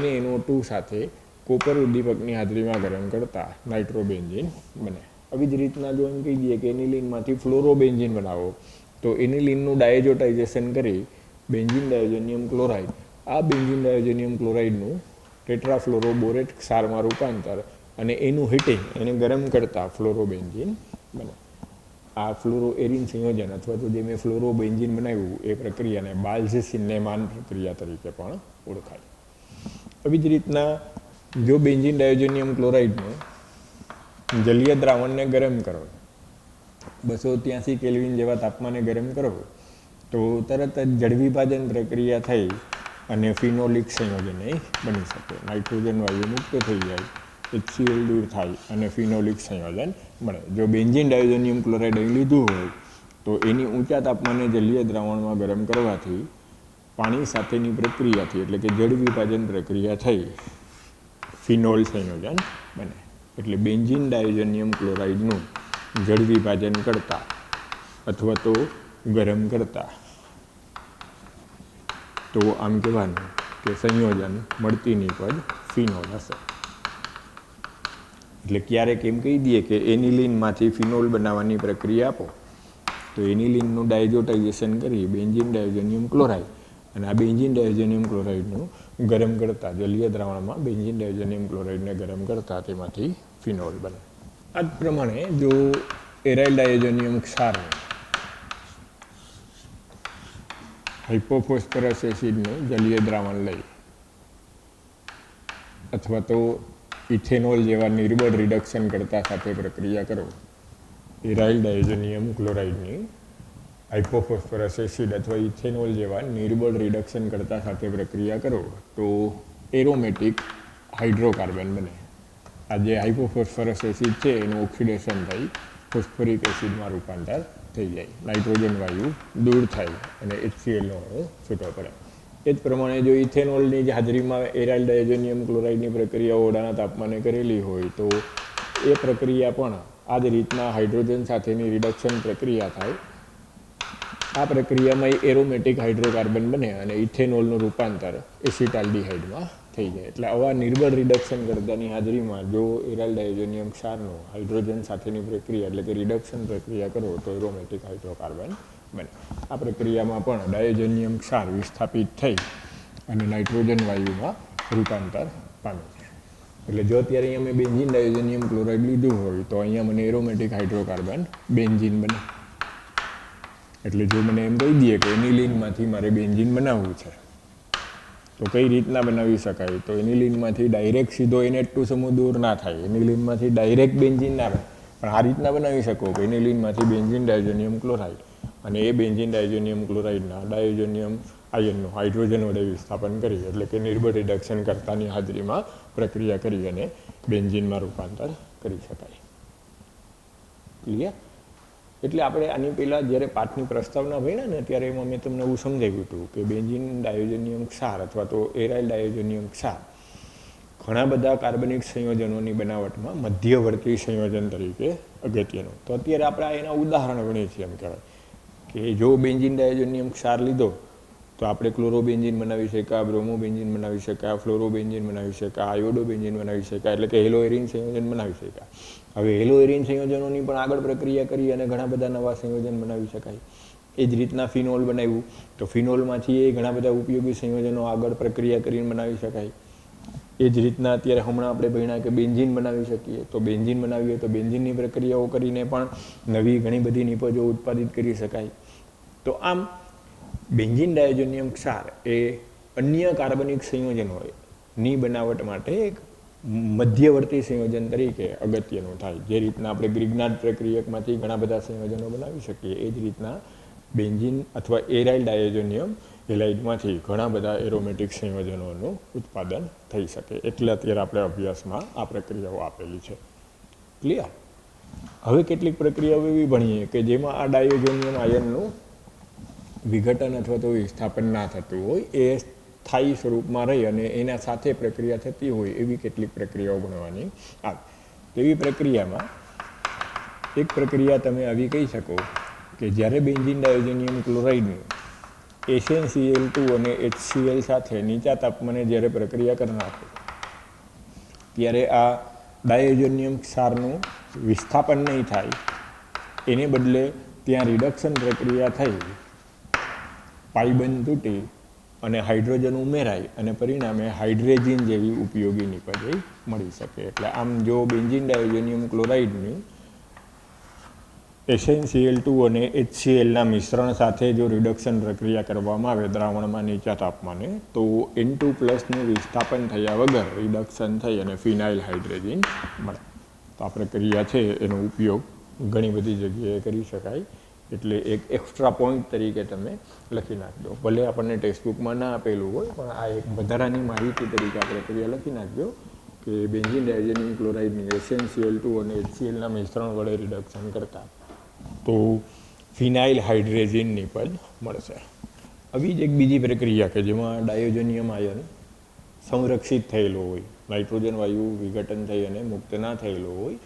NaNO2 સાથે કોપર ઉદ્દીપકની હાજરીમાં ગરમ કરતા નાઇટ્રોબેન્ઝીન બને. આવી જ રીતના જો એમ કહી દઈએ કે એનિલિનમાંથી ફ્લોરોબેન્ઝીન બનાવો તો એનિલિનનું ડાયઝોટાઇઝેશન કરી બેન્ઝીન ડાયોઝોનિયમ ક્લોરાઇડ, આ બેન્ઝીન ડાયોઝોનિયમ ક્લોરાઇડનું ટેટ્રાફ્લોરોબોરેટ ક્ષારમાં રૂપાંતર અને એનું હીટિંગ, એને ગરમ કરતા ફ્લોરોબેન્ઝીન બને. આ ફ્લોરોએરિન સંયોજન અથવા તો જે મેં ફ્લોરોબેન્ઝીન બનાવ્યું એ પ્રક્રિયાને બાલ્ઝ-સિન્નેમાન પ્રક્રિયા તરીકે પણ ઓળખાય. આવી જ રીતના જો બેન્ઝીન ડાયોઝોનિયમ ક્લોરાઇડનું જલીય દ્રાવણને ગરમ કરો, 283 કેલ્વિન જેવા તાપમાને ગરમ કરો તો તરત જ જળ વિભાજન પ્રક્રિયા થઈ અને ફિનોલિક સંયોજન બની શકે. નાઇટ્રોજન વાયુ મુક્ત થઈ જાય, HCl દૂર થાય અને ફિનોલિક સંયોજન મળે. જો બેન્ઝીન ડાયોઝોનિયમ ક્લોરાઇડ અહીં લીધું હોય તો એની ઊંચા તાપમાને જલીય દ્રાવણમાં ગરમ કરવાથી પાણી સાથેની પ્રક્રિયાથી એટલે કે જળ વિભાજન પ્રક્રિયા થઈ ફિનોલ સંયોજન બને. એટલે બેન્ઝીન ડાયોઝોનિયમ ક્લોરાઇડનું જળ વિભાજન કરતા અથવા તો ગરમ કરતા તો આમ કહેવાનું કે સંયોજન મળતી નિપજ ફિનોલ હશે. એટલે ક્યારેક એમ કહી દઈએ કે એનિલિનમાંથી ફિનોલ બનાવવાની પ્રક્રિયા આપો તો એનિલિનનું ડાયઝોટાઇઝેશન કરી બેન્ઝીન ડાયોઝોનિયમ ક્લોરાઇડ અને આ બેન્ઝીન ડાયોઝોનિયમ ક્લોરાઇડનું ગરમ કરતા જલીય દ્રાવણમાં બેન્ઝીન ડાયોઝોનિયમ ક્લોરાઇડને ગરમ કરતા તેમાંથી ફિનોલ બને. આ જ પ્રમાણે જો એરાઇલ ડાયોઝોનિયમ ક્ષારને હાઇપોફોસ્ફરસ એસિડનું જલીય દ્રાવણ લઈ અથવા તો ઇથેનોલ જેવા નિર્બળ રિડક્શન કરતા સાથે પ્રક્રિયા કરો, એરાઇલ ડાયોઝોનિયમ ક્લોરાઇડની હાઇપોફોસ્ફરસ એસિડ અથવા ઇથેનોલ જેવા નિર્બળ રિડક્શન કરતા સાથે પ્રક્રિયા કરો તો એરોમેટિક હાઇડ્રોકાર્બન બને. આ જે હાઇપોફોસ્ફરસ એસિડ છે એનું ઓક્સિડેશન થઈ ફોસ્ફરિક એસિડમાં રૂપાંતર થઈ જાય, નાઇટ્રોજન વાયુ દૂર થાય અને HClનો અણુ છૂટો પડે. એ જ પ્રમાણે જો ઇથેનોલની જ હાજરીમાં એરાઇલ ડાયોઝોનિયમ ક્લોરાઇડની પ્રક્રિયા ઓરડાના તાપમાને કરેલી હોય તો એ પ્રક્રિયા પણ આ જ રીતના હાઇડ્રોજન સાથેની રિડક્શન પ્રક્રિયા થાય. આ પ્રક્રિયામાં એરોમેટિક હાઇડ્રોકાર્બન બને અને ઇથેનોલનું રૂપાંતર એસિટાલ્ડિહાઇડમાં થઈ જાય. એટલે આવા નિર્બળ રિડક્શન કરતાની હાજરીમાં જો એરાઇલ ડાયોઝોનિયમ ક્ષારનો હાઇડ્રોજન સાથેની પ્રક્રિયા એટલે કે રિડક્શન પ્રક્રિયા કરો તો એરોમેટિક હાઇડ્રોકાર્બન બને. આ પ્રક્રિયામાં પણ ડાયોઝોનિયમ ક્ષાર વિસ્થાપિત થઈ અને નાઇટ્રોજન વાયુમાં રૂપાંતર પામે છે. એટલે જો અત્યારે અહીંયા મેં બેન્ઝીન ડાયોઝોનિયમ ક્લોરાઇડ લીધું હોય તો અહીંયા મને એરોમેટિક હાઇડ્રોકાર્બન બેન્ઝીન બને. એટલે જો મને એમ કહી દઈએ કે એનિલિનમાંથી મારે બેન્ઝીન બનાવવું છે તો કઈ રીતના બનાવી શકાય? તો એનિલિનમાંથી ડાયરેક્ટ સીધો NH2 સમૂહ દૂર ના થાય, એનિલિનમાંથી ડાયરેક્ટ બેન્ઝીન ના બને, પણ આ રીતના બનાવી શકો કે એનિલિનમાંથી બેન્ઝીન ડાયોઝોનિયમ ક્લોરાઇડ અને એ બેન્ઝીન ડાયોઝોનિયમ ક્લોરાઇડના ડાયોઝોનિયમ આયનનું હાઇડ્રોજન વડે વિસ્થાપન કરી એટલે કે નિર્બળ રિડક્શન કરતાની હાજરીમાં પ્રક્રિયા કરી અને બેન્ઝીનમાં રૂપાંતર કરી શકાય. ક્લિયર? એટલે આપણે આની પહેલાં જ્યારે પાઠની પ્રસ્તાવના ભણ્યા ને ત્યારે એમાં મેં તમને એવું સમજાવ્યું હતું કે બેન્ઝીન ડાયોઝોનિયમ ક્ષાર અથવા તો એરાઇલ ડાયોઝોનિયમ ક્ષાર ઘણા બધા કાર્બનિક સંયોજનોની બનાવટમાં મધ્યવર્તી સંયોજન તરીકે અગત્યનું. તો અત્યારે આપણે એના ઉદાહરણ ગણીએ છીએ. એમ કહેવાય કે જો બેન્ઝીન ડાયોઝોનિયમ ક્ષાર લીધો તો આપણે ક્લોરોબેન્ઝીન બનાવી શક્યા, બ્રોમોબેન્ઝીન બનાવી શક્યા, ફ્લોરોબેન્ઝીન બનાવી શક્યા, આયોડોબેન્ઝીન બનાવી શક્યા, એટલે કે હેલોએરિન સંયોજન બનાવી શક્યા. હવે હેલોએરિન સંયોજનોની પણ આગળ પ્રક્રિયા કરી અને ઘણા બધા નવા સંયોજન બનાવી શકાય. એ જ રીતના ફિનોલ બનાવ્યું તો ફિનોલમાંથી એ ઘણા બધા ઉપયોગી સંયોજનો આગળ પ્રક્રિયા કરીને બનાવી શકાય. એ જ રીતના અત્યારે હમણાં આપણે ભણ્યા કે બેન્ઝીન બનાવી શકીએ, તો બેન્ઝીન બનાવીએ તો બેન્ઝીનની પ્રક્રિયાઓ કરીને પણ નવી ઘણી બધી નિપજો ઉત્પાદિત કરી શકાય. તો આમ બેન્ઝીન ડાયઝોનિયમ ક્ષાર એ અન્ય કાર્બનિક સંયોજનોની બનાવટ માટે એક મધ્યવર્તી સંયોજન તરીકે અગત્યનું થાય. જે રીતના આપણે ગ્રિગ્નાર્ડ પ્રક્રિયકમાંથી ઘણા બધા સંયોજનો બનાવી શકીએ, એ જ રીતના બેન્ઝીન અથવા એરાઇલ ડાયઝોનિયમ હેલાઇડમાંથી ઘણા બધા એરોમેટિક સંયોજનોનું ઉત્પાદન થઈ શકે. એટલે અત્યારે આપણે અભ્યાસમાં આ પ્રક્રિયાઓ આપેલી છે. ક્લિયર? હવે કેટલીક પ્રક્રિયાઓ એવી ભણીએ કે જેમાં આ ડાયઝોનિયમ આયનનું વિઘટન અથવા તો વિસ્થાપન ના થતું હોય, એ સ્થાયી સ્વરૂપમાં રહી અને એના સાથે પ્રક્રિયા થતી હોય એવી કેટલીક પ્રક્રિયાઓ ભણવાની આવે. તેવી પ્રક્રિયામાં એક પ્રક્રિયા તમે આવી કહી શકો કે જ્યારે બેન્ઝીન ડાયઝોનિયમ ક્લોરાઇડનું HNCl2 અને HCl સાથે નીચા તાપમાને જ્યારે પ્રક્રિયા કરી નાખો ત્યારે આ ડાયઝોનિયમ ક્ષારનું વિસ્થાપન નહીં થાય, એને બદલે ત્યાં રિડક્શન પ્રક્રિયા થઈ, પાઇબંધ તૂટી અને હાઇડ્રોજન ઉમેરાય અને પરિણામે હાઇડ્રેજિન જેવી ઉપયોગી નિપજ મળી શકે. એટલે આમ જો બેન્ઝીન ડાયઝોનિયમ ક્લોરાઇડની HNCl2 અને HClના મિશ્રણ સાથે જો રિડક્શન પ્રક્રિયા કરવામાં આવે દ્રાવણમાં નીચા તાપમાને, તો N2+નું વિસ્થાપન થયા વગર રિડક્શન થઈ અને ફિનાઇલ હાઇડ્રોજન મળે. તો આ પ્રક્રિયા છે એનો ઉપયોગ ઘણી બધી જગ્યાએ કરી શકાય. એટલે એક એક્સ્ટ્રા પોઈન્ટ તરીકે તમે લખી નાખજો. ભલે આપણને ટેક્સ્ટબુકમાં ના આપેલું હોય, પણ આ એક વધારાની માહિતી તરીકે આ પ્રક્રિયા લખી નાખજો કે બેન્ઝીન ડાયઝોનિયમ ક્લોરાઇડની HNCl2 અને HClના મિશ્રણ વડે રિડક્શન કરતા તો ફિનાઇલ હાઇડ્રેજિન નિપજ મળશે. આવી જ એક બીજી પ્રક્રિયા કે જેમાં ડાયઝોનિયમ આયન સંરક્ષિત થયેલો હોય, નાઇટ્રોજન વાયુ વિઘટન થઈ અને મુક્ત ના થયેલો હોય,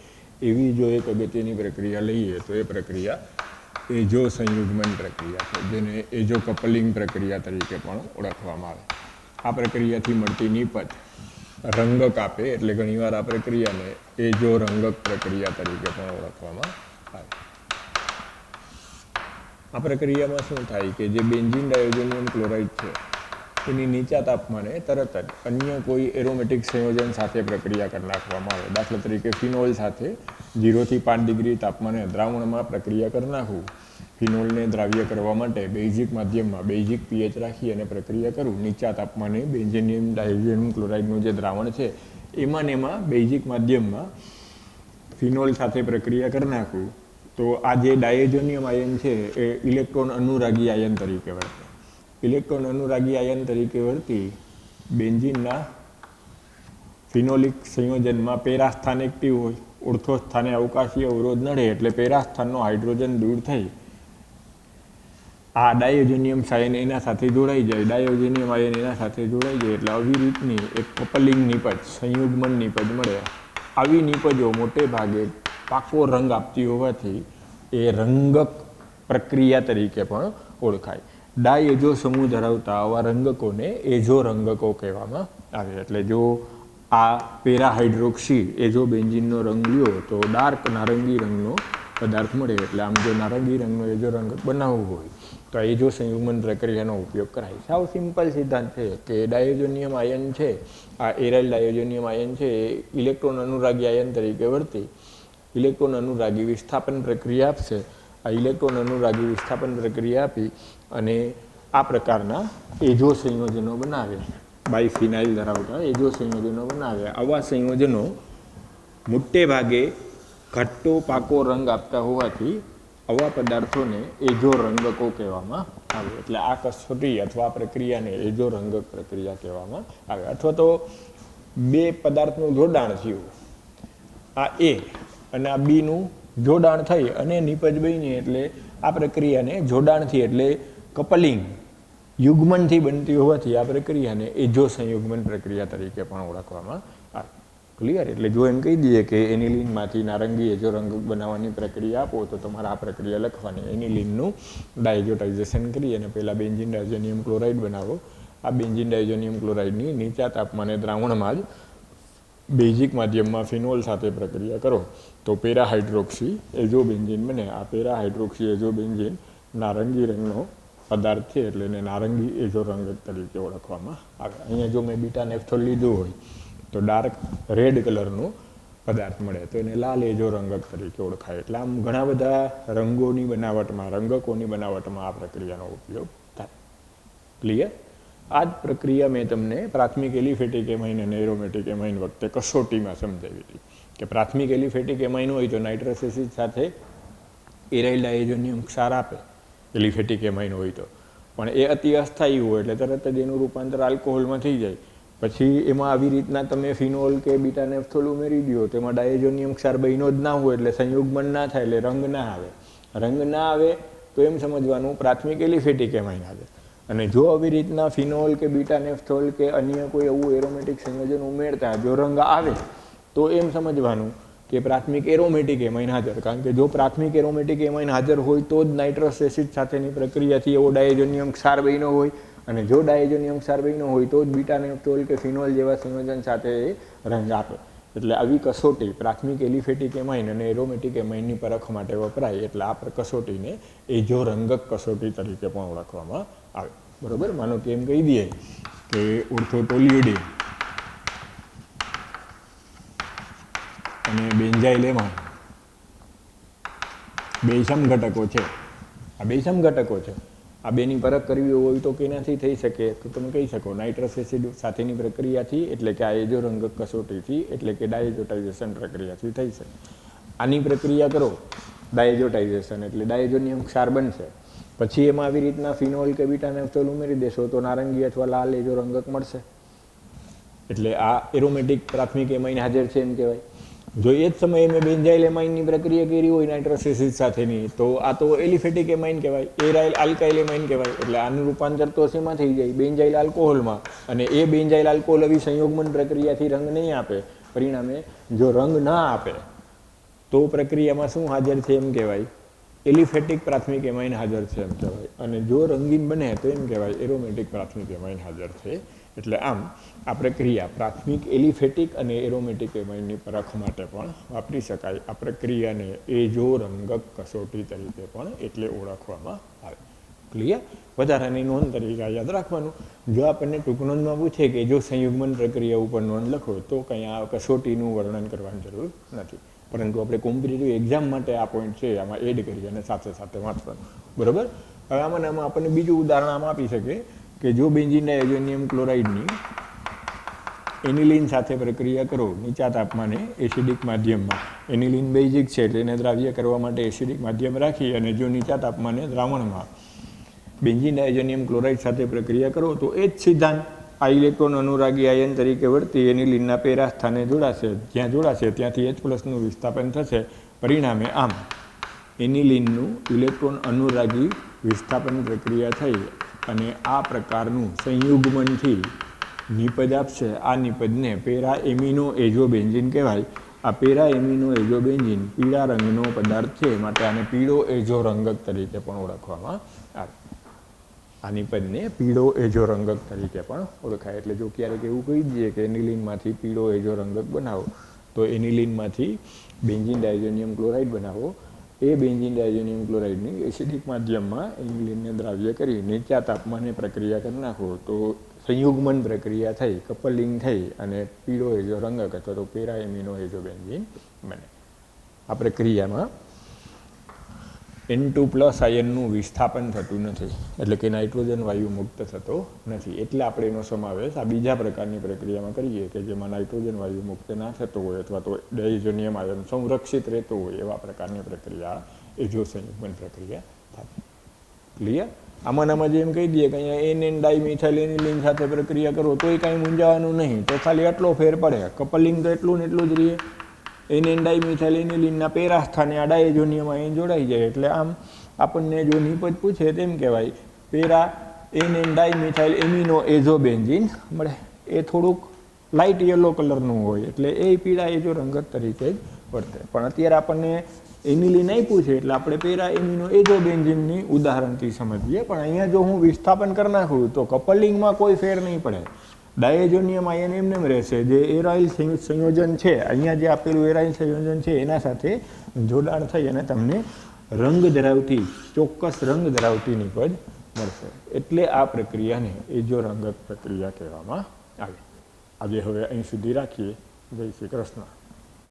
એવી જો એક અગત્યની પ્રક્રિયા લઈએ તો એ પ્રક્રિયા એજો સંયુગ્મન પ્રક્રિયા છે, જેને એજો કપલિંગ પ્રક્રિયા તરીકે પણ ઓળખવામાં આવે. આ પ્રક્રિયાથી મળતી નિપજ રંગક આપે, એટલે ઘણીવાર આ પ્રક્રિયાને એજો રંગક પ્રક્રિયા તરીકે પણ ઓળખવામાં આવે. આ પ્રક્રિયામાં શું થાય કે જે બેન્ઝીન ડાયઝોનિયમ ક્લોરાઇડ છે એની નીચા તાપમાને તરત જ અન્ય કોઈ એરોમેટિક સંયોજન સાથે પ્રક્રિયા કરી નાખવામાં આવે. દાખલા તરીકે ફિનોલ સાથે 0 થી 5 ડિગ્રી તાપમાને દ્રાવણમાં પ્રક્રિયા કરી નાખવું. ફિનોલને દ્રાવ્ય કરવા માટે બેઝિક માધ્યમમાં બેઝિક pH રાખી અને પ્રક્રિયા કરું. નીચા તાપમાને બેન્ઝીન ડાયઝોનિયમ ક્લોરાઇડનું જે દ્રાવણ છે એમાં ને એમાં બેઝિક માધ્યમમાં ફિનોલ સાથે પ્રક્રિયા કરી નાખવું, તો આ જે ડાયઝોનિયમ આયન છે એ ઇલેક્ટ્રોન અનુરાગી આયન તરીકે વર્તે. ઇલેક્ટ્રોન અનુરાગી આયન તરીકે વર્તી બેન્ઝીનના ફિનોલિક સંયોજનમાં પેરા સ્થાન એક્ટિવ હોય, ઓર્થો સ્થાને અવકાશીય અવરોધ નડે એટલે પેરા સ્થાનનો હાઇડ્રોજન દૂર થઈ આ ડાયઝોનિયમ આયન એના સાથે જોડાઈ જાય, ડાયઝોનિયમ આયન એના સાથે જોડાઈ જાય એટલે આવી રીતની એક કપલિંગ નિપજ, સંયુગ્મન નિપજ મળે. આવી નિપજો મોટે ભાગે પાકો રંગ આપતી હોવાથી એ રંગક પ્રક્રિયા તરીકે પણ ઓળખાય. ડાયએજો સમૂહ ધરાવતા આવા રંગકોને એજો રંગકો કહેવામાં આવે. એટલે જો આ પેરાહાઇડ્રોક્સી એજો બેન્ઝીનનો રંગ લ્યો તો ડાર્ક નારંગી રંગનો પદાર્થ મળે. એટલે આમ જો નારંગી રંગનો એજો રંગક બનાવવો હોય તો એજો સંયુગ્મન પ્રક્રિયાનો ઉપયોગ કરાય. સાવ સિમ્પલ સિદ્ધાંત છે કે ડાયઝોનિયમ આયન છે, આ એરાઇલ ડાયઝોનિયમ આયન છે એ ઇલેક્ટ્રોન અનુરાગી આયન તરીકે વર્તી ઇલેક્ટ્રોન અનુરાગી વિસ્થાપન પ્રક્રિયા આપશે. આ ઇલેક્ટ્રોન અનુરાગી વિસ્થાપન પ્રક્રિયા આપી અને આ પ્રકારના એજો સંયોજનો બનાવે, બાયફિનાઇલ ધરાવતા એજો સંયોજનો બનાવે. આવા સંયોજનો મોટે ભાગે ઘટ્ટો પાકો રંગ આપતા હોવાથી આવા પદાર્થોને એજો રંગકો કહેવામાં આવે. એટલે આ કસોટી અથવા પ્રક્રિયાને એજો રંગક પ્રક્રિયા કહેવામાં આવે. અથવા તો બે પદાર્થનું જોડાણ થયું, આ એ અને આ બીનું જોડાણ થઈ અને નિપજ બની એટલે આ પ્રક્રિયાને જોડાણથી એટલે કપલિંગ યુગ્મનથી બનતી હોવાથી આ પ્રક્રિયાને એજો સંયુગ્મન પ્રક્રિયા તરીકે પણ ઓળખવામાં આવે. ક્લિયર? એટલે જો એમ કહી દઈએ કે એનિલિનમાંથી નારંગી એજો રંગ બનાવવાની પ્રક્રિયા આપો તો તમારે આ પ્રક્રિયા લખવાની. એનિલિનનું ડાયઝોટાઇઝેશન કરી અને પહેલાં બેન્ઝીન ડાયઝોનિયમ ક્લોરાઇડ બનાવો. આ બેન્ઝીન ડાયઝોનિયમ ક્લોરાઇડની નીચા તાપમાને દ્રાવણમાં જ બેઝિક માધ્યમમાં ફિનોલ સાથે પ્રક્રિયા કરો તો પેરાહાઇડ્રોક્સી એઝોબેન્ઝીન બને. આ પેરાહાઇડ્રોક્સી એઝોબેન્ઝીન નારંગી રંગનો પદાર્થ છે, એટલે એને નારંગી એજો રંગક તરીકે ઓળખવામાં આવે. અહીંયા જો મેં બીટા નેફ્થોલ લીધું હોય તો ડાર્ક રેડ કલરનો પદાર્થ મળે તો એને લાલ એજો રંગક તરીકે ઓળખાય. એટલે આમ ઘણા બધા રંગોની બનાવટમાં, રંગકોની બનાવટમાં આ પ્રક્રિયાનો ઉપયોગ થાય. ક્લિયર? આ જ પ્રક્રિયા મેં તમને પ્રાથમિક એલિફેટિક એમાઇન અને એરોમેટિક એમાઇન વખતે કસોટીમાં સમજાવી હતી કે પ્રાથમિક એલિફેટિક એમાઇન હોય તો નાઇટ્રસ એસિડ સાથે એરાઇલ ડાયઝોનિયમ ક્ષાર આપે એલિફેટિક એમાઇન હોય તો, પણ એ અતિ અસ્થાયી હોય એટલે તરત જ એનું રૂપાંતર આલ્કોહોલમાં થઈ જાય. પછી એમાં આવી રીતના તમે ફિનોલ કે બીટા નેફ્થોલ ઉમેરી દો, તેમાં ડાયઝોનિયમ ક્ષાર બન્યો જ ના હોય એટલે સંયુગ્મન ના થાય, એટલે રંગ ના આવે. રંગ ના આવે તો એમ સમજવાનું પ્રાથમિક એલિફેટિક એમાઇન આવે. અને જો આવી રીતના ફિનોલ કે બીટા નેફ્થોલ કે અન્ય કોઈ એવું એરોમેટિક સંયોજન ઉમેરતા જો રંગ આવે તો એમ સમજવાનું કે પ્રાથમિક એરોમેટિક એમાઇન હાજર. કારણ કે જો પ્રાથમિક એરોમેટિક એમાઇન હાજર હોય તો જ નાઇટ્રસ એસિડ સાથેની પ્રક્રિયાથી એવો ડાયઝોનિયમ ક્ષાર બન્યો હોય, અને જો ડાયઝોનિયમ ક્ષાર બન્યો હોય તો જ બીટા નેફ્થોલ કે ફિનોલ જેવા સંયોજન સાથે એ રંગ આપે. એટલે આવી કસોટી પ્રાથમિક એલિફેટિક એમાઇન અને એરોમેટિક એમાઇનની પરખ માટે વપરાય. એટલે આ કસોટીને એજો રંગક કસોટી તરીકે પણ ઓળખવામાં આવે. બરોબર? માનો કે એમ કહી દઈએ કે ઓર્થોટોલિયોડિન અને બેન્ઝાઇલ એમાઇન બે સમઘટકો છે. આ બે સમઘટકો છે. આ બેની પરખ કરવી હોય તો કેનાથી થઈ શકે? તો તમે કહી શકો નાઇટ્રસ એસિડ સાથેની પ્રક્રિયાથી, એટલે કે આ એજો રંગક કસોટીથી, એટલે કે ડાયઝોટાઇઝેશન પ્રક્રિયાથી થઈ શકે. આની પ્રક્રિયા કરો ડાયઝોટાઇઝેશન એટલે ડાયઝોનિયમ ક્ષાર બનશે. પછી એમાં આવી રીતના ફિનોલ કે બીટા નેફ્થોલ ઉમેરી દેશો તો નારંગી અથવા લાલ એજો રંગક મળશે. એટલે આ એરોમેટિક પ્રાથમિક એમાઇન હાજર છે એમ કહેવાય. જો એ જ સમયે મેં બેન્ઝાઇલ એમાઇનની પ્રક્રિયા કરી હોય નાઇટ્રસ એસિડ સાથેની, તો આ તો એલિફેટિક એમાઇન કહેવાય, એરાઇલ આલ્કાઇલ એમાઇન કહેવાય. એટલે આનું રૂપાંતર તો શેમાં થઈ જાય? બેન્ઝાઇલ આલ્કોહોલમાં. અને એ બેન્ઝાઇલ આલ્કોહોલ આવી સંયોગમન પ્રક્રિયાથી રંગ નહીં આપે. પરિણામે જો રંગ ના આપે તો પ્રક્રિયામાં શું હાજર છે એમ કહેવાય? એલિફેટિક પ્રાથમિક એમાઇન હાજર છે એમ કહેવાય. અને જો રંગીન બને તો એમ કહેવાય એરોમેટિક પ્રાથમિક એમાઇન હાજર છે. એટલે આમ આ પ્રક્રિયા પ્રાથમિક એલિફેટિક અને એરોમેટિક એમાઇનની પરખ માટે પણ વાપરી શકાય. આ પ્રક્રિયાને એજો રંગક કસોટી તરીકે પણ એટલે ઓળખવામાં આવે. ક્લિયર? વધારાની નોંધ તરીકે યાદ રાખવાનું, જો આપણને ટૂંક નોંધમાં પૂછે કે જો સંયુગ્મન પ્રક્રિયા ઉપર નોંધ લખો તો કંઈ આ કસોટીનું વર્ણન કરવાની જરૂર નથી. પરંતુ આપણે કોમ્પિટિટિવ એક્ઝામ માટે આ પોઈન્ટ છે આમાં એડ કરી અને સાથે સાથે વાંચવાનું. બરાબર? હવે આમાં આપણને બીજું ઉદાહરણ આમાં આપી શકે કે જો બેન્ઝીન ડાયઝોનિયમ ક્લોરાઇડની એનિલિન સાથે પ્રક્રિયા કરો નીચા તાપમાને એસિડિક માધ્યમમાં. એનિલિન બેઝિક છે એટલે એને દ્રાવ્ય કરવા માટે એસિડિક માધ્યમ રાખી અને જો નીચા તાપમાને દ્રાવણમાં બેન્ઝીન ડાયઝોનિયમ ક્લોરાઇડ સાથે પ્રક્રિયા કરો તો એ જ સિદ્ધાંત આ ઇલેક્ટ્રોન અનુરાગી આયન તરીકે વર્તી એનિલિનના પેરા સ્થાને જોડાશે. જ્યાં જોડાશે ત્યાંથી H+નું વિસ્થાપન થશે. પરિણામે આમ એનિલિનનું ઇલેક્ટ્રોન અનુરાગી વિસ્થાપન પ્રક્રિયા થઈ અને આ પ્રકારનું સંયુગ્મનથી નિપજ આપશે. આ નિપજને પેરા એમિનો એઝોબેન્ઝીન કહેવાય. આ પેરા એમિનો એઝોબેન્ઝીન પીળા રંગનો પદાર્થ છે, માટે આને પીળો એજો રંગક તરીકે પણ ઓળખવામાં આવે. આ નિપજને પીળો એજો રંગક તરીકે પણ ઓળખાય. એટલે જો ક્યારેક એવું કહી દઈએ કે એનિલિનમાંથી પીળો એજો રંગક બનાવો તો એનિલિનમાંથી બેન્ઝીન ડાયઝોનિયમ ક્લોરાઇડ બનાવો. એ બેન્ઝીન ડાયઝોનિયમ ક્લોરાઇડની એસિડિક માધ્યમમાં એનિલિનને દ્રાવ્ય કરી નીચા તાપમાને પ્રક્રિયા કરી નાખો તો સંયુગ્મન પ્રક્રિયા થઈ, કપલિંગ થઈ અને પીળો એજો રંગક અથવા તો પેરા એમિનો એઝોબેન્ઝીન બને. આ પ્રક્રિયામાં N2+ આયનનું વિસ્થાપન થતું નથી, એટલે કે નાઇટ્રોજન વાયુ મુક્ત થતો નથી. એટલે આપણે એનો સમાવેશ આ બીજા પ્રકારની પ્રક્રિયામાં કરીએ કે જેમાં નાઇટ્રોજન વાયુ મુક્ત ના થતો હોય અથવા તો ડાયઝોનિયમ આયન સંરક્ષિત રહેતો હોય એવા પ્રકારની પ્રક્રિયા એજો સંયુગ્મન પ્રક્રિયા થાય. ક્લિયર? આમાં જેમ કહી દઈએ કે અહીંયા NN ડાયમિથાઇલ એનિલિન સાથે પ્રક્રિયા કરો તો એ કાંઈ મૂંઝાવાનું નહીં. તો ખાલી એટલો ફેર પડે, કપલિંગ તો એટલું ને એટલું જ રહીએ. NN ડાયમિથાઇલ એનિલિનના પેરા સ્થાને આ ડાયઝોનિયમ આયન જોડાઈ જાય. એટલે આમ આપણને જો નિપજ પૂછે તેમ કહેવાય પેરા NN ડાયમિથાઇલ એમિનો એઝોબેન્ઝીન મળે. એ થોડુંક લાઇટ યલો કલરનું હોય એટલે એ પીળા એ જો રંગત તરીકે જ વર્તે. પણ અત્યારે આપણને એનિલિન આપ્યું છે એટલે આપણે પેરા એમિનો એજો બેન્ઝીનની ઉદાહરણથી સમજીએ. પણ અહીંયા જો હું વિસ્થાપન કરી નાખું તો કપલિંગમાં કોઈ ફેર નહીં પડે. ડાયઝોનિયમ આયન એમને રહેશે. જે એરાઇલ સંયોજન છે, અહીંયા જે આપેલું એરાઇલ સંયોજન છે એના સાથે જોડાણ થઈ અને તમને રંગ ધરાવતી, ચોક્કસ રંગ ધરાવતી નિપજ મળશે. એટલે આ પ્રક્રિયાને એજો રંગત પ્રક્રિયા કહેવામાં આવે. આજે હવે અહીં સુધી રાખીએ. જય શ્રી કૃષ્ણ.